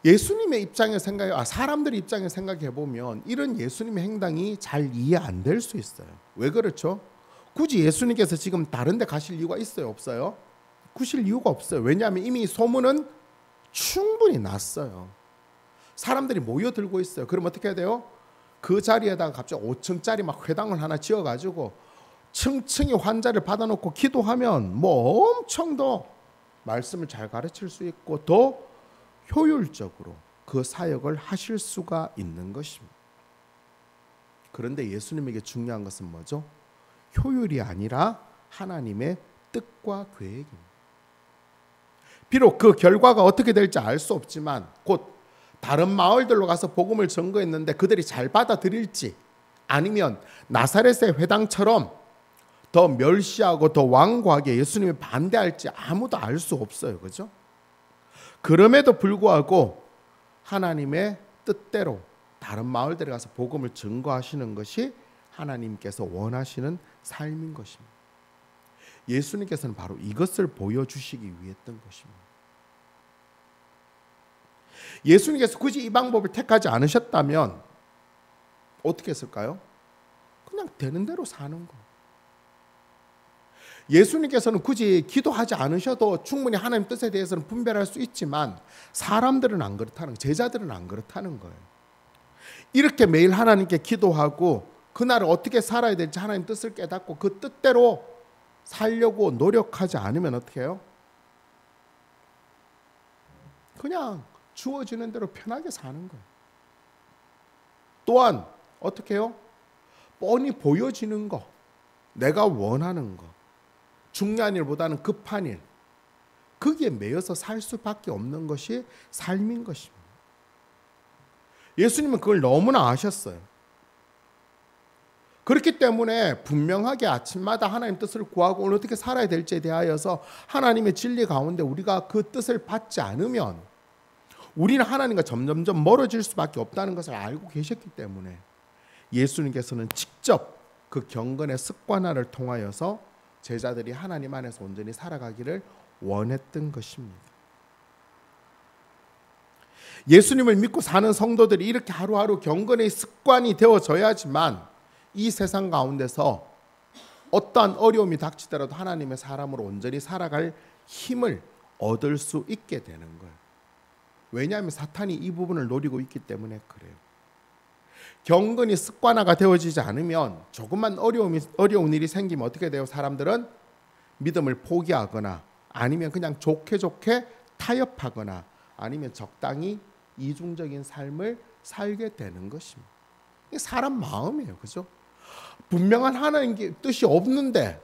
예수님의 입장에 사람들의 입장에 생각해 보면 이런 예수님의 행동이 잘 이해 안 될 수 있어요. 왜 그렇죠? 굳이 예수님께서 지금 다른 데 가실 이유가 있어요? 없어요? 가실 이유가 없어요. 왜냐하면 이미 소문은 충분히 났어요. 사람들이 모여들고 있어요. 그럼 어떻게 해야 돼요? 그 자리에다가 갑자기 5층짜리 막 회당을 하나 지어가지고 층층이 환자를 받아놓고 기도하면 뭐 엄청 더 말씀을 잘 가르칠 수 있고 더 효율적으로 그 사역을 하실 수가 있는 것입니다. 그런데 예수님에게 중요한 것은 뭐죠? 효율이 아니라 하나님의 뜻과 계획입니다. 비록 그 결과가 어떻게 될지 알 수 없지만 곧 다른 마을들로 가서 복음을 전거했는데 그들이 잘 받아들일지 아니면 나사렛의 회당처럼 더 멸시하고 더 완고하게 예수님이 반대할지 아무도 알 수 없어요. 그죠? 그럼에도 불구하고 하나님의 뜻대로 다른 마을들에 가서 복음을 증거하시는 것이 하나님께서 원하시는 삶인 것입니다. 예수님께서는 바로 이것을 보여주시기 위했던 것입니다. 예수님께서 굳이 이 방법을 택하지 않으셨다면 어떻게 했을까요? 그냥 되는 대로 사는 거. 예수님께서는 굳이 기도하지 않으셔도 충분히 하나님 뜻에 대해서는 분별할 수 있지만 사람들은 안 그렇다는 거예요. 제자들은 안 그렇다는 거예요. 이렇게 매일 하나님께 기도하고 그날을 어떻게 살아야 될지 하나님 뜻을 깨닫고 그 뜻대로 살려고 노력하지 않으면 어떻게 해요? 그냥 주어지는 대로 편하게 사는 거예요. 또한 어떻게 해요? 뻔히 보여지는 거, 내가 원하는 거, 중요한 일보다는 급한 일, 거기에 매여서 살 수밖에 없는 것이 삶인 것입니다. 예수님은 그걸 너무나 아셨어요. 그렇기 때문에 분명하게 아침마다 하나님 뜻을 구하고 오늘 어떻게 살아야 될지에 대하여서 하나님의 진리 가운데 우리가 그 뜻을 받지 않으면 우리는 하나님과 점점점 멀어질 수밖에 없다는 것을 알고 계셨기 때문에 예수님께서는 직접 그 경건의 습관화를 통하여서 제자들이 하나님 안에서 온전히 살아가기를 원했던 것입니다. 예수님을 믿고 사는 성도들이 이렇게 하루하루 경건의 습관이 되어져야지만 이 세상 가운데서 어떠한 어려움이 닥치더라도 하나님의 사람으로 온전히 살아갈 힘을 얻을 수 있게 되는 거예요. 왜냐하면 사탄이 이 부분을 노리고 있기 때문에 그래요. 경건이 습관화가 되어지지 않으면 조금만 어려운 일이 생기면 어떻게 돼요? 사람들은 믿음을 포기하거나 아니면 그냥 좋게 타협하거나 아니면 적당히 이중적인 삶을 살게 되는 것입니다. 이게 사람 마음이에요. 그죠? 분명한 하나님의 뜻이 없는데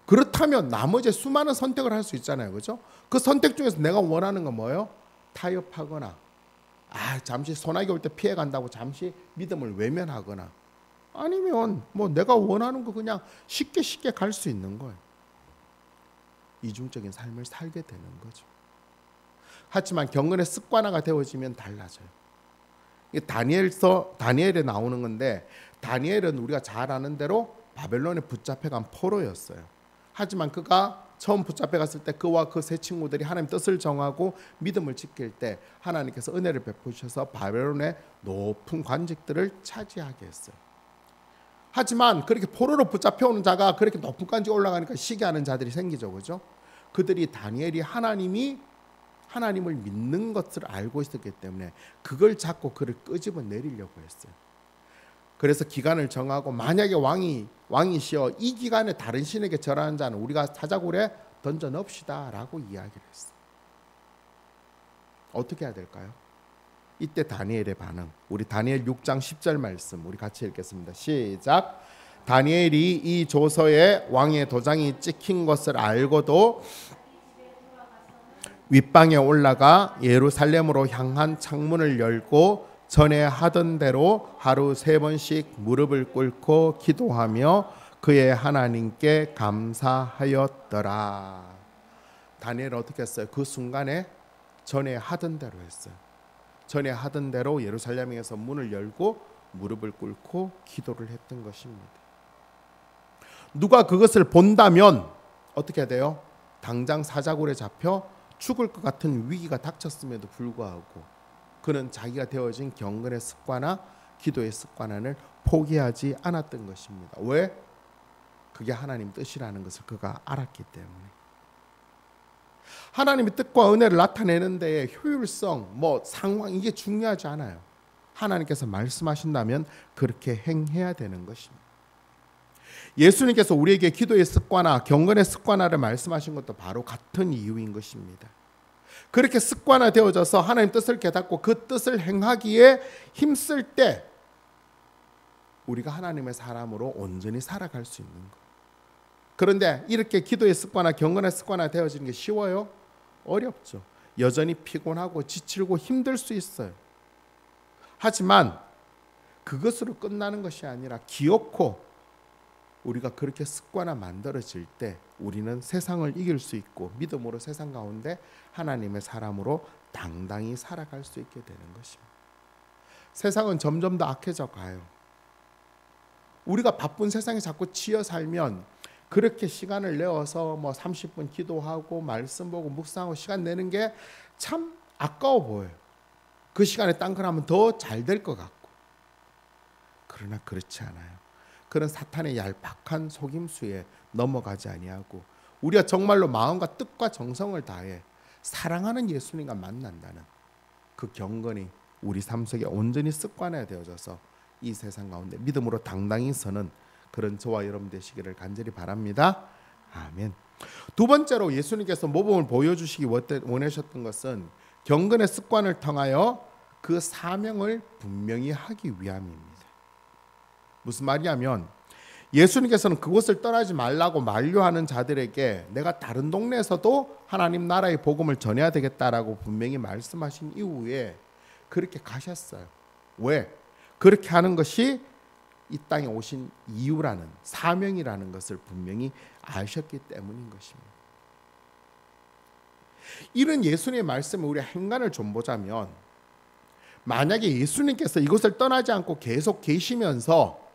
그렇다면 나머지 수많은 선택을 할 수 있잖아요. 그죠? 그 선택 중에서 내가 원하는 건 뭐예요? 타협하거나 잠시 소나기 올 때 피해간다고 잠시 믿음을 외면하거나 아니면 뭐 내가 원하는 거 그냥 쉽게 갈 수 있는 거예요. 이중적인 삶을 살게 되는 거죠. 하지만 경건의 습관화가 되어지면 달라져요. 다니엘에 나오는 건데 다니엘은 우리가 잘 아는 대로 바벨론에 붙잡혀간 포로였어요. 하지만 그가 처음 붙잡혀갔을 때 그와 그 세 친구들이 하나님 뜻을 정하고 믿음을 지킬 때 하나님께서 은혜를 베푸셔서 바벨론의 높은 관직들을 차지하게 했어요. 하지만 그렇게 포로로 붙잡혀오는 자가 그렇게 높은 관직에 올라가니까 시기하는 자들이 생기죠. 그죠? 그들이 다니엘이 하나님이 하나님을 믿는 것을 알고 있었기 때문에 그걸 잡고 그를 끄집어 내리려고 했어요. 그래서 기간을 정하고 만약에 왕이시여 이 기간에 다른 신에게 절하는 자는 우리가 사자굴에 던져 넣읍시다 라고 이야기를 했어요. 어떻게 해야 될까요? 이때 다니엘의 반응, 우리 다니엘 6장 10절 말씀 우리 같이 읽겠습니다. 시작. 다니엘이 이 조서에 왕의 도장이 찍힌 것을 알고도 윗방에 올라가 예루살렘으로 향한 창문을 열고 전에 하던 대로 하루 3번씩 무릎을 꿇고 기도하며 그의 하나님께 감사하였더라. 다니엘은 어떻게 했어요? 그 순간에 전에 하던 대로 했어요. 전에 하던 대로 예루살렘에서 문을 열고 무릎을 꿇고 기도를 했던 것입니다. 누가 그것을 본다면 어떻게 해야 돼요? 당장 사자굴에 잡혀 죽을 것 같은 위기가 닥쳤음에도 불구하고 그는 자기가 되어진 경건의 습관과 기도의 습관을 포기하지 않았던 것입니다. 왜? 그게 하나님 뜻이라는 것을 그가 알았기 때문에. 하나님의 뜻과 은혜를 나타내는 데에 효율성, 상황 이게 중요하지 않아요. 하나님께서 말씀하신다면 그렇게 행해야 되는 것입니다. 예수님께서 우리에게 기도의 습관화, 경건의 습관화를 말씀하신 것도 바로 같은 이유인 것입니다. 그렇게 습관화되어져서 하나님 뜻을 깨닫고 그 뜻을 행하기에 힘쓸 때 우리가 하나님의 사람으로 온전히 살아갈 수 있는 것. 그런데 이렇게 기도의 습관화, 경건의 습관화 되어지는 게 쉬워요? 어렵죠. 여전히 피곤하고 지치고 힘들 수 있어요. 하지만 그것으로 끝나는 것이 아니라 기어코 우리가 그렇게 습관화 만들어질 때 우리는 세상을 이길 수 있고 믿음으로 세상 가운데 하나님의 사람으로 당당히 살아갈 수 있게 되는 것입니다. 세상은 점점 더 악해져 가요. 우리가 바쁜 세상에 자꾸 치여 살면 그렇게 시간을 내어서 30분 기도하고 말씀 보고 묵상하고 시간 내는 게 참 아까워 보여요. 그 시간에 딴 걸 하면 더 잘 될 것 같고. 그러나 그렇지 않아요. 그런 사탄의 얄팍한 속임수에 넘어가지 아니하고 우리가 정말로 마음과 뜻과 정성을 다해 사랑하는 예수님과 만난다는 그 경건이 우리 삶 속에 온전히 습관화 되어져서 이 세상 가운데 믿음으로 당당히 서는 그런 저와 여러분 되시기를 간절히 바랍니다. 아멘. 두 번째로 예수님께서 모범을 보여주시기 원하셨던 것은 경건의 습관을 통하여 그 사명을 분명히 하기 위함입니다. 무슨 말이냐면 예수님께서는 그곳을 떠나지 말라고 만류하는 자들에게 내가 다른 동네에서도 하나님 나라의 복음을 전해야 되겠다라고 분명히 말씀하신 이후에 그렇게 가셨어요. 왜? 그렇게 하는 것이 이 땅에 오신 이유라는 사명이라는 것을 분명히 아셨기 때문인 것입니다. 이런 예수님의 말씀을 우리가 행간을 좀 보자면 만약에 예수님께서 이곳을 떠나지 않고 계속 계시면서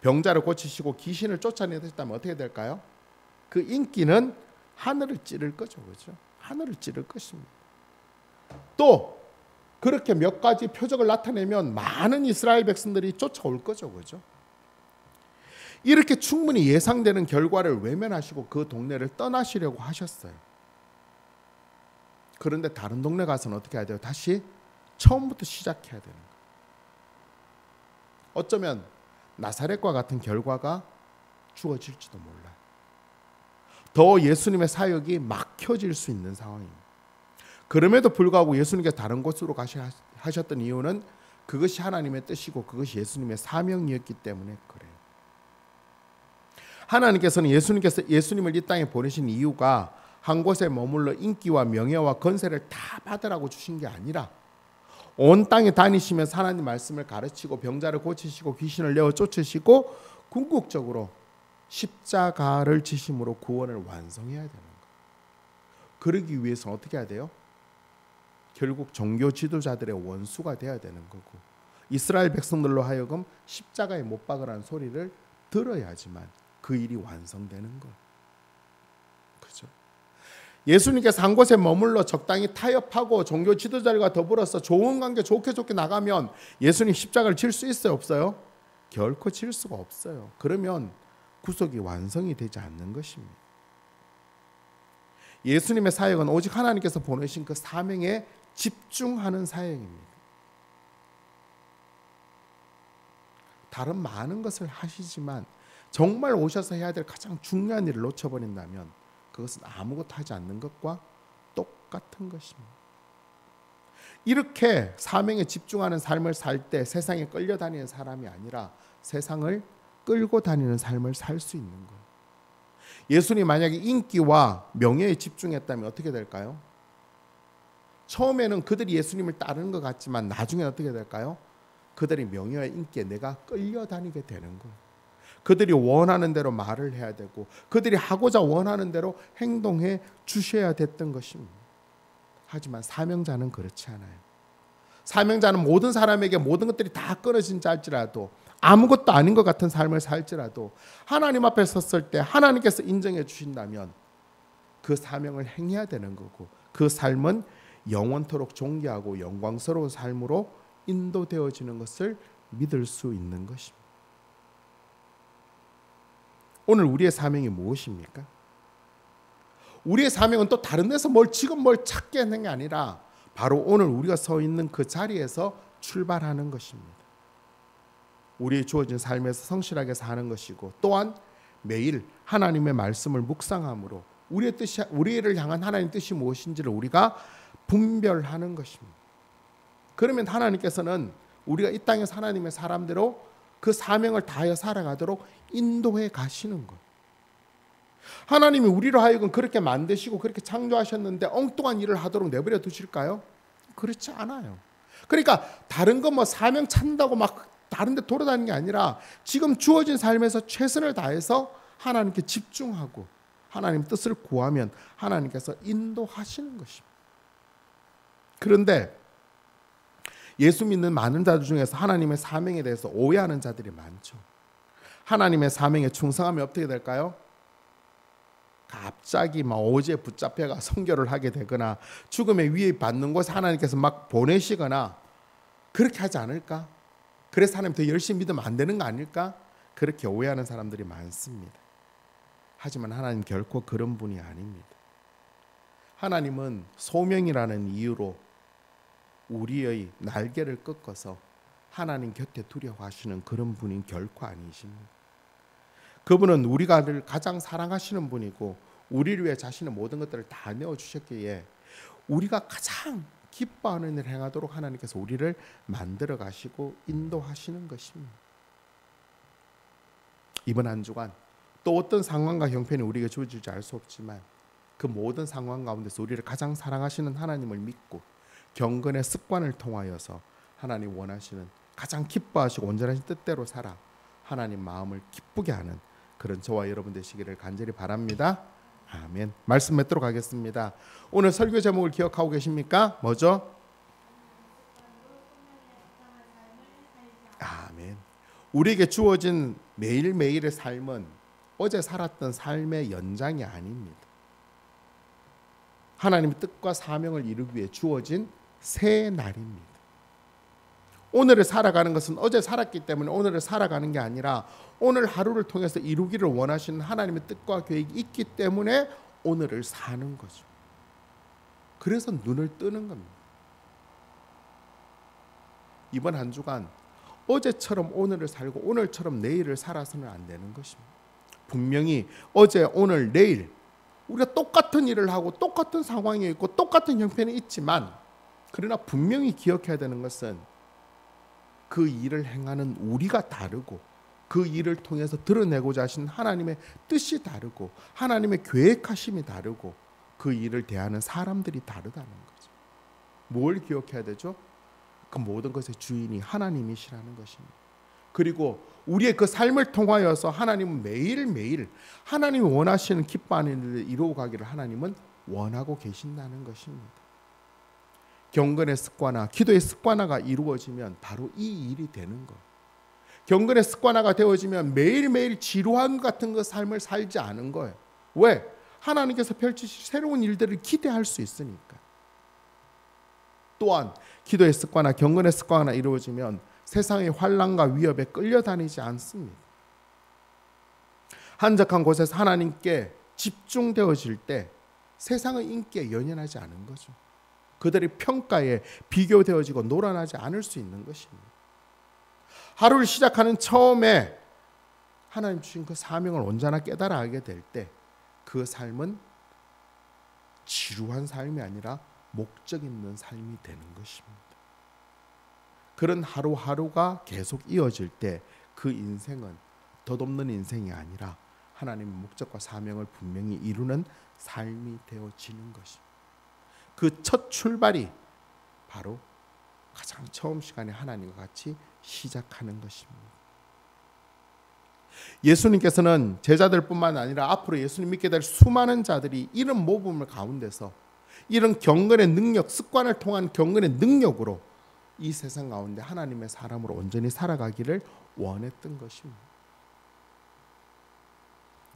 병자를 고치시고 귀신을 쫓아내셨다면 어떻게 될까요? 그 인기는 하늘을 찌를 거죠. 그렇죠? 하늘을 찌를 것입니다. 또 그렇게 몇 가지 표적을 나타내면 많은 이스라엘 백성들이 쫓아올 거죠. 그렇죠? 이렇게 충분히 예상되는 결과를 외면하시고 그 동네를 떠나시려고 하셨어요. 그런데 다른 동네 가서는 어떻게 해야 돼요? 다시 처음부터 시작해야 되는 거예요. 어쩌면 나사렛과 같은 결과가 주어질지도 몰라요. 더 예수님의 사역이 막혀질 수 있는 상황입니다. 그럼에도 불구하고 예수님께서 다른 곳으로 하셨던 이유는 그것이 하나님의 뜻이고 그것이 예수님의 사명이었기 때문에 그래요. 하나님께서는 예수님을 이 땅에 보내신 이유가 한 곳에 머물러 인기와 명예와 건세를 다 받으라고 주신 게 아니라 온 땅에 다니시면서 하나님 말씀을 가르치고 병자를 고치시고 귀신을 내어 쫓으시고 궁극적으로 십자가를 지심으로 구원을 완성해야 되는 거예요. 그러기 위해서 어떻게 해야 돼요? 결국 종교 지도자들의 원수가 돼야 되는 거고 이스라엘 백성들로 하여금 십자가에 못 박으라는 소리를 들어야지만 그 일이 완성되는 거예요. 그죠? 예수님께서 한 곳에 머물러 적당히 타협하고 종교 지도자들과 더불어서 좋은 관계 좋게 나가면 예수님 십자가를 칠 수 있어요? 없어요? 결코 칠 수가 없어요. 그러면 구속이 완성이 되지 않는 것입니다. 예수님의 사역은 오직 하나님께서 보내신 그 사명에 집중하는 사역입니다. 다른 많은 것을 하시지만 정말 오셔서 해야 될 가장 중요한 일을 놓쳐버린다면 그것은 아무것도 하지 않는 것과 똑같은 것입니다. 이렇게 사명에 집중하는 삶을 살 때 세상에 끌려다니는 사람이 아니라 세상을 끌고 다니는 삶을 살 수 있는 거예요. 예수님이 만약에 인기와 명예에 집중했다면 어떻게 될까요? 처음에는 그들이 예수님을 따르는 것 같지만 나중에 어떻게 될까요? 그들이 명예와 인기에 내가 끌려다니게 되는 거예요. 그들이 원하는 대로 말을 해야 되고 그들이 하고자 원하는 대로 행동해 주셔야 됐던 것입니다. 하지만 사명자는 그렇지 않아요. 사명자는 모든 사람에게 모든 것들이 다 끊어진 자일지라도 아무것도 아닌 것 같은 삶을 살지라도 하나님 앞에 섰을 때 하나님께서 인정해 주신다면 그 사명을 행해야 되는 거고 그 삶은 영원토록 존귀하고 영광스러운 삶으로 인도되어지는 것을 믿을 수 있는 것입니다. 오늘 우리의 사명이 무엇입니까? 우리의 사명은 또 다른 데서 지금 뭘 찾게 하는 게 아니라 바로 오늘 우리가 서 있는 그 자리에서 출발하는 것입니다. 우리의 주어진 삶에서 성실하게 사는 것이고 또한 매일 하나님의 말씀을 묵상함으로 우리를 향한 하나님의 뜻이 무엇인지를 우리가 분별하는 것입니다. 그러면 하나님께서는 우리가 이 땅에서 하나님의 사람대로 그 사명을 다하여 살아가도록 인도해 가시는 것. 하나님이 우리로 하여금 그렇게 만드시고 그렇게 창조하셨는데 엉뚱한 일을 하도록 내버려 두실까요? 그렇지 않아요. 그러니까 다른 거 사명 찾는다고 막 다른 데 돌아다니는 게 아니라 지금 주어진 삶에서 최선을 다해서 하나님께 집중하고 하나님 뜻을 구하면 하나님께서 인도하시는 것입니다. 그런데 예수 믿는 많은 자들 중에서 하나님의 사명에 대해서 오해하는 자들이 많죠. 하나님의 사명에 충성하면 어떻게 될까요? 갑자기 오지에 붙잡혀가 선교를 하게 되거나 죽음의 위에 받는 곳에 하나님께서 막 보내시거나 그렇게 하지 않을까? 그래서 하나님 더 열심히 믿으면 안 되는 거 아닐까? 그렇게 오해하는 사람들이 많습니다. 하지만 하나님 결코 그런 분이 아닙니다. 하나님은 소명이라는 이유로 우리의 날개를 꺾어서 하나님 곁에 두려워 하시는 그런 분이 결코 아니십니다. 그분은 우리가 가장 사랑하시는 분이고 우리를 위해 자신의 모든 것들을 다 내어주셨기에 우리가 가장 기뻐하는 일을 행하도록 하나님께서 우리를 만들어 가시고 인도하시는 것입니다. 이번 한 주간 또 어떤 상황과 형편이 우리에게 주어질지 알 수 없지만 그 모든 상황 가운데서 우리를 가장 사랑하시는 하나님을 믿고 경건의 습관을 통하여서 하나님 원하시는 가장 기뻐하시고 온전하신 뜻대로 살아 하나님 마음을 기쁘게 하는 그런 저와 여러분 되시기를 간절히 바랍니다. 아멘. 말씀 맺도록 하겠습니다. 오늘 설교 제목을 기억하고 계십니까? 뭐죠? 아멘. 우리에게 주어진 매일매일의 삶은 어제 살았던 삶의 연장이 아닙니다. 하나님의 뜻과 사명을 이루기 위해 주어진 새 날입니다. 오늘을 살아가는 것은 어제 살았기 때문에 오늘을 살아가는 게 아니라 오늘 하루를 통해서 이루기를 원하시는 하나님의 뜻과 계획이 있기 때문에 오늘을 사는 거죠. 그래서 눈을 뜨는 겁니다. 이번 한 주간 어제처럼 오늘을 살고 오늘처럼 내일을 살아서는 안 되는 것입니다. 분명히 어제, 오늘, 내일 우리가 똑같은 일을 하고 똑같은 상황이 있고 똑같은 형편이 있지만 그러나 분명히 기억해야 되는 것은 그 일을 행하는 우리가 다르고 그 일을 통해서 드러내고자 하신 하나님의 뜻이 다르고 하나님의 계획하심이 다르고 그 일을 대하는 사람들이 다르다는 거죠. 뭘 기억해야 되죠? 그 모든 것의 주인이 하나님이시라는 것입니다. 그리고 우리의 그 삶을 통하여서 하나님은 매일매일 하나님이 원하시는 기뻐하는 일을 이루어가기를 하나님은 원하고 계신다는 것입니다. 경건의 습관화, 기도의 습관화가 이루어지면 바로 이 일이 되는 것. 경건의 습관화가 되어지면 매일매일 지루한 것 같은 그 삶을 살지 않은 거예요. 왜? 하나님께서 펼치실 새로운 일들을 기대할 수 있으니까. 또한 기도의 습관화, 경건의 습관화가 이루어지면 세상의 환난과 위협에 끌려다니지 않습니다. 한적한 곳에서 하나님께 집중되어질 때 세상의 인기에 연연하지 않은 거죠. 그들의 평가에 비교되어지고 놀아나지 않을 수 있는 것입니다. 하루를 시작하는 처음에 하나님 주신 그 사명을 온전히 깨달아 알게 될 때 그 삶은 지루한 삶이 아니라 목적 있는 삶이 되는 것입니다. 그런 하루하루가 계속 이어질 때 그 인생은 덧없는 인생이 아니라 하나님의 목적과 사명을 분명히 이루는 삶이 되어지는 것입니다. 그 첫 출발이 바로 가장 처음 시간에 하나님과 같이 시작하는 것입니다. 예수님께서는 제자들뿐만 아니라 앞으로 예수님 믿게 될 수많은 자들이 이런 모범을 가운데서 이런 경건의 능력, 습관을 통한 경건의 능력으로 이 세상 가운데 하나님의 사람으로 온전히 살아가기를 원했던 것입니다.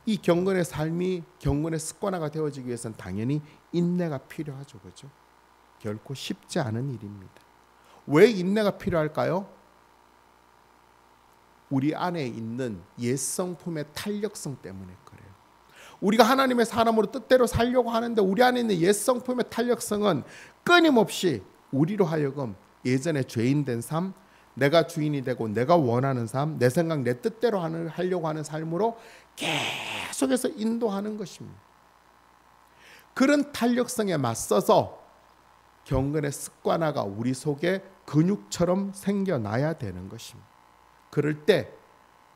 이 경건의 삶이 경건의 습관화가 되어지기 위해서는 당연히 인내가 필요하죠. 그렇죠? 결코 쉽지 않은 일입니다. 왜 인내가 필요할까요? 우리 안에 있는 옛성품의 탄력성 때문에 그래요. 우리가 하나님의 사람으로 뜻대로 살려고 하는데 우리 안에 있는 옛성품의 탄력성은 끊임없이 우리로 하여금 예전에 죄인된 삶, 내가 주인이 되고 내가 원하는 삶, 내 생각 내 뜻대로 하려고 하는 삶으로 계속해서 인도하는 것입니다. 그런 탄력성에 맞서서 경건의 습관화가 우리 속에 근육처럼 생겨나야 되는 것입니다. 그럴 때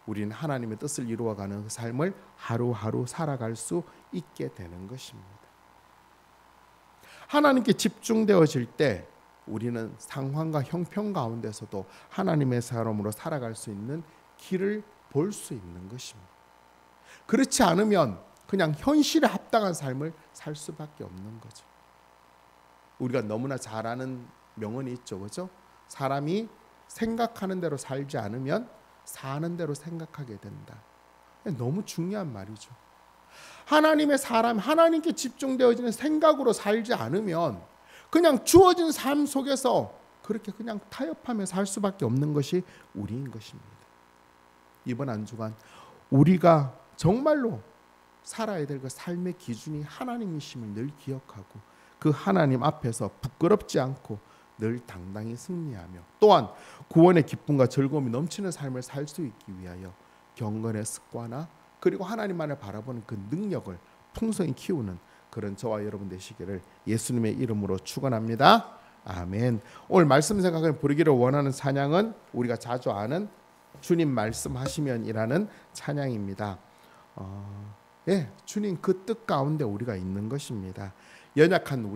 우리는 하나님의 뜻을 이루어가는 그 삶을 하루하루 살아갈 수 있게 되는 것입니다. 하나님께 집중되어질 때 우리는 상황과 형편 가운데서도 하나님의 사람으로 살아갈 수 있는 길을 볼 수 있는 것입니다. 그렇지 않으면 그냥 현실에 합당한 삶을 살 수밖에 없는 거죠. 우리가 너무나 잘 아는 명언이 있죠. 그렇죠? 사람이 생각하는 대로 살지 않으면 사는 대로 생각하게 된다. 너무 중요한 말이죠. 하나님의 사람, 하나님께 집중되어지는 생각으로 살지 않으면 그냥 주어진 삶 속에서 그렇게 그냥 타협하며 살 수밖에 없는 것이 우리인 것입니다. 이번 한 주간 우리가 정말로 살아야 될 그 삶의 기준이 하나님이심을 늘 기억하고 그 하나님 앞에서 부끄럽지 않고 늘 당당히 승리하며 또한 구원의 기쁨과 즐거움이 넘치는 삶을 살 수 있기 위하여 경건의 습관화 그리고 하나님만을 바라보는 그 능력을 풍성히 키우는 그런 저와 여러분 되시기를 예수님의 이름으로 축원합니다. 아멘. 오늘 말씀 생각을 부르기를 원하는 찬양은 우리가 자주 아는 주님 말씀하시면이라는 찬양입니다. 주님 그 뜻 가운데 우리가 있는 것입니다. 연약한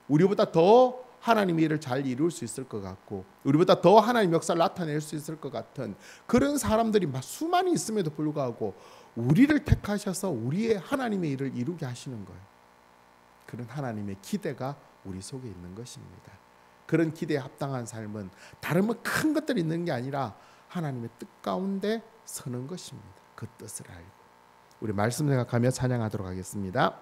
우리보다 더 하나님의 일을 잘 이룰 수 있을 것 같고 우리보다 더 하나님 역사를 나타낼 수 있을 것 같은 그런 사람들이 수많이 있음에도 불구하고 우리를 택하셔서 우리의 하나님의 일을 이루게 하시는 거예요. 그런 하나님의 기대가 우리 속에 있는 것입니다. 그런 기대에 합당한 삶은 다른 큰 것들이 있는 게 아니라 하나님의 뜻 가운데 서는 것입니다. 그 뜻을 알고 우리 말씀 생각하며 찬양하도록 하겠습니다.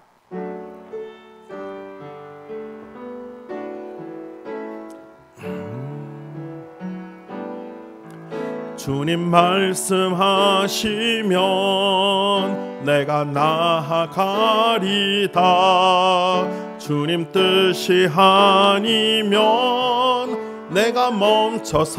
주님 말씀하시면 내가 나아가리다. 주님 뜻이 아니면 내가 멈춰서리다.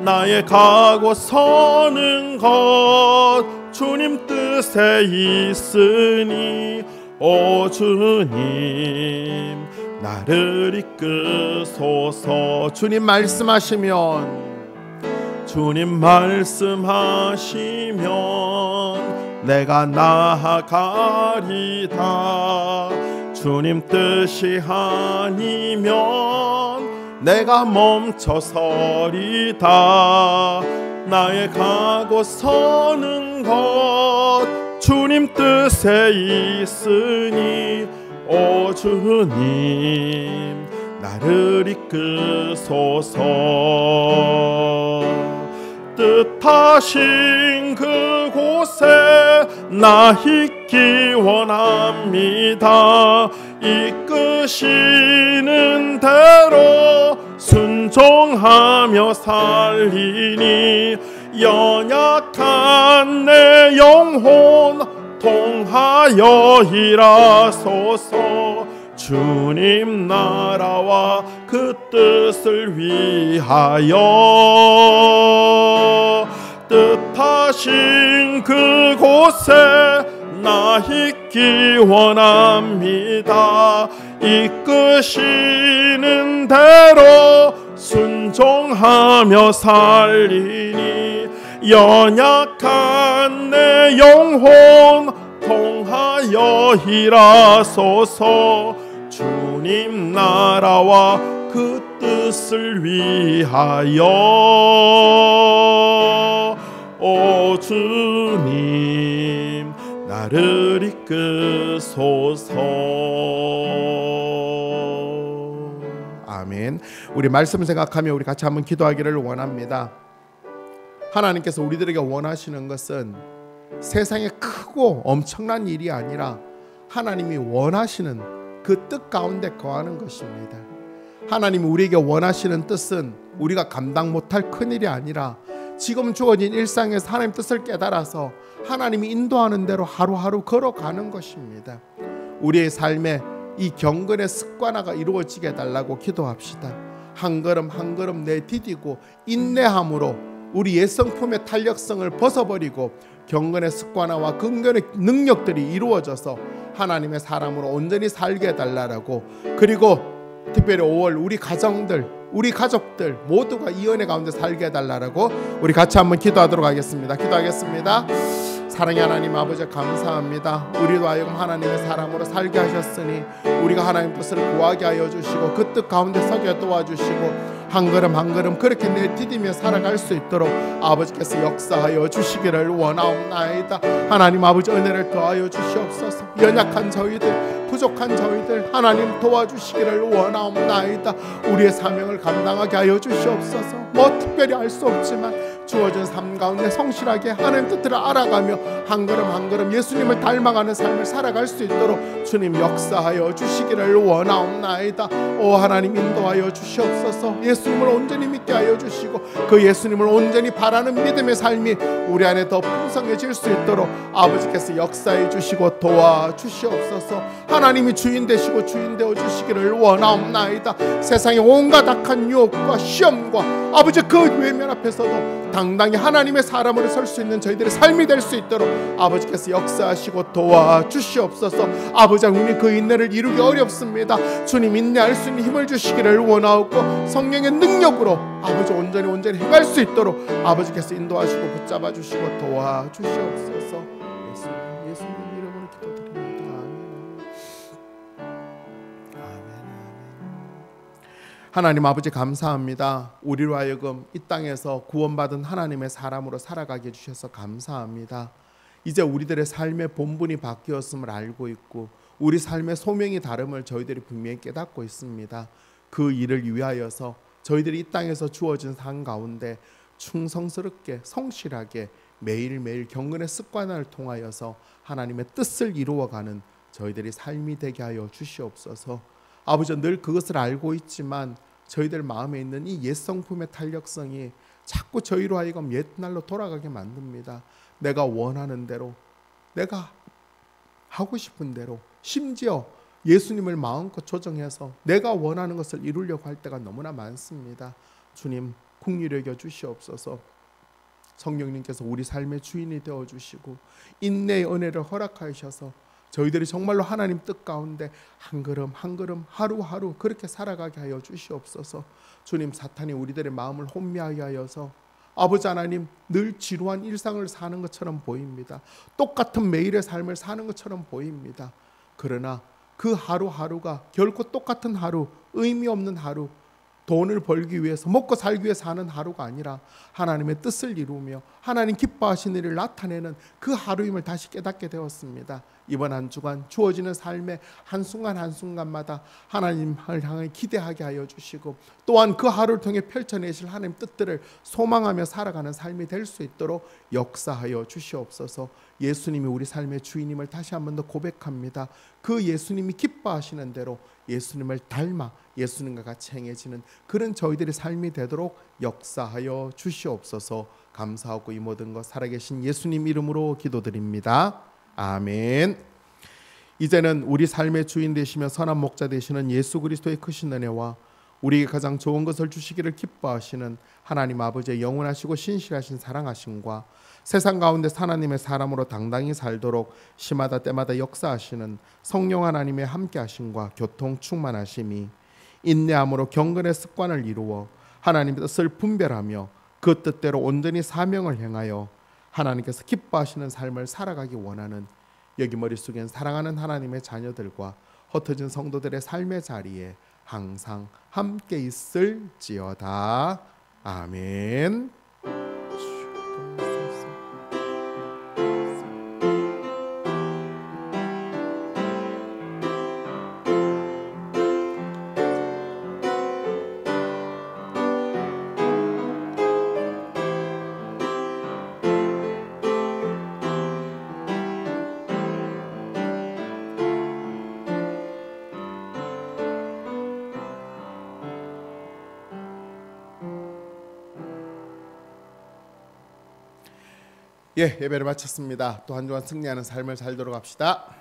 나의 가고 서는 것 주님 뜻에 있으니 오 주님 나를 이끄소서. 주님 말씀하시면 내가 나아가리다. 주님 뜻이 아니면 내가 멈춰서리다. 나의 가고 서는 것 주님 뜻에 있으니 오 주님 나를 이끄소서. 뜻하신 그곳에 나 있기 원합니다. 이끄시는 대로 순종하며 살리니 연약한 내 영혼 통하여 통하여 일하소서. 주님 나라와 그 뜻을 위하여 뜻하신 그곳에 나 있기 원합니다. 이끄시는 대로 순종하며 살리니 연약한 내 영혼 통하여 일하소서. 주님 나라와 그 뜻을 위하여 오 주님 나를 이끄소서. 아멘. 우리 말씀 생각하며 우리 같이 한번 기도하기를 원합니다. 하나님께서 우리들에게 원하시는 것은 세상에 크고 엄청난 일이 아니라 하나님이 원하시는 그 뜻 가운데 거하는 것입니다. 하나님이 우리에게 원하시는 뜻은 우리가 감당 못할 큰일이 아니라 지금 주어진 일상에서 하나님 뜻을 깨달아서 하나님이 인도하는 대로 하루하루 걸어가는 것입니다. 우리의 삶에 이 경건의 습관화가 이루어지게 해달라고 기도합시다. 한 걸음 한 걸음 내디디고 인내함으로 우리 옛성품의 탄력성을 벗어버리고 경건의 습관화와 근견의 능력들이 이루어져서 하나님의 사람으로 온전히 살게 해달라고, 그리고 특별히 5월 우리 가정들, 우리 가족들 모두가 이 은혜 가운데 살게 해달라고 우리 같이 한번 기도하도록 하겠습니다. 기도하겠습니다. 사랑의 하나님 아버지 감사합니다. 우리도 하여금 하나님의 사람으로 살게 하셨으니 우리가 하나님 뜻을 구하게 하여 주시고 그 뜻 가운데 서게 도와주시고 한 걸음 한 걸음 그렇게 내디디며 살아갈 수 있도록 아버지께서 역사하여 주시기를 원하옵나이다. 하나님 아버지 은혜를 더하여 주시옵소서. 연약한 저희들, 부족한 저희들 하나님 도와주시기를 원하옵나이다. 우리의 사명을 감당하게 하여 주시옵소서. 뭐 특별히 알 수 없지만 주어진 삶 가운데 성실하게 하나님 뜻을 알아가며 한 걸음 한 걸음 예수님을 닮아가는 삶을 살아갈 수 있도록 주님 역사하여 주시기를 원하옵나이다. 오 하나님 인도하여 주시옵소서. 예수님을 온전히 믿게 하여 주시고 그 예수님을 온전히 바라는 믿음의 삶이 우리 안에 더 풍성해질 수 있도록 아버지께서 역사해 주시고 도와주시옵소서. 하나님이 주인 되시고 주인 되어 주시기를 원하옵나이다. 세상의 온갖 악한 유혹과 시험과 아버지 그 외면 앞에서도 당당히 하나님의 사람으로 설 수 있는 저희들의 삶이 될 수 있도록 아버지께서 역사하시고 도와주시옵소서. 아버지 우리 그 인내를 이루기 어렵습니다. 주님 인내할 수 있는 힘을 주시기를 원하옵고 성령의 능력으로 아버지 온전히 행할 수 있도록 아버지께서 인도하시고 붙잡아 주시고 도와주시옵소서. 예수님 이름으로 기도드립니다. 아멘. 하나님 아버지 감사합니다. 우리로 하여금 이 땅에서 구원받은 하나님의 사람으로 살아가게 해주셔서 감사합니다. 이제 우리들의 삶의 본분이 바뀌었음을 알고 있고 우리 삶의 소명이 다름을 저희들이 분명히 깨닫고 있습니다. 그 일을 위하여서 저희들이 이 땅에서 주어진 삶 가운데 충성스럽게 성실하게 매일매일 경건의 습관을 통하여서 하나님의 뜻을 이루어가는 저희들이 삶이 되게 하여 주시옵소서. 아버지 늘 그것을 알고 있지만 저희들 마음에 있는 이 옛성품의 탄력성이 자꾸 저희로 하여금 옛날로 돌아가게 만듭니다. 내가 원하는 대로, 내가 하고 싶은 대로, 심지어 예수님을 마음껏 조정해서 내가 원하는 것을 이루려고 할 때가 너무나 많습니다. 주님 긍휼히 여겨 주시옵소서. 성령님께서 우리 삶의 주인이 되어주시고 인내의 은혜를 허락하셔서 저희들이 정말로 하나님 뜻 가운데 한 걸음 한 걸음 하루하루 그렇게 살아가게 하여 주시옵소서. 주님 사탄이 우리들의 마음을 혼미하게 하여서 아버지 하나님 늘 지루한 일상을 사는 것처럼 보입니다. 똑같은 매일의 삶을 사는 것처럼 보입니다. 그러나 그 하루하루가 결코 똑같은 하루, 의미 없는 하루, 돈을 벌기 위해서 먹고 살기 위해서 사는 하루가 아니라 하나님의 뜻을 이루며 하나님 기뻐하시는 일을 나타내는 그 하루임을 다시 깨닫게 되었습니다. 이번 한 주간 주어지는 삶의 한순간 한순간마다 하나님을 향해 기대하게 하여 주시고 또한 그 하루를 통해 펼쳐내실 하나님 뜻들을 소망하며 살아가는 삶이 될 수 있도록 역사하여 주시옵소서. 예수님이 우리 삶의 주인임을 다시 한 번 더 고백합니다. 그 예수님이 기뻐하시는 대로 예수님을 닮아 예수님과 같이 행해지는 그런 저희들의 삶이 되도록 역사하여 주시옵소서. 감사하고 이 모든 것 살아계신 예수님 이름으로 기도드립니다. 아멘. 이제는 우리 삶의 주인 되시며 선한 목자 되시는 예수 그리스도의 크신 은혜와 우리에게 가장 좋은 것을 주시기를 기뻐하시는 하나님 아버지의 영원하시고 신실하신 사랑하심과 세상 가운데 하나님의 사람으로 당당히 살도록 시마다 때마다 역사하시는 성령 하나님의 함께하심과 교통 충만하심이 인내함으로 경건의 습관을 이루어 하나님의 뜻을 분별하며 그 뜻대로 온전히 사명을 행하여 하나님께서 기뻐하시는 삶을 살아가기 원하는 여기 머릿속엔 사랑하는 하나님의 자녀들과 흩어진 성도들의 삶의 자리에 항상 함께 있을지어다. 아멘. 예배를 마쳤습니다. 또 한 주간 승리하는 삶을 살도록 합시다.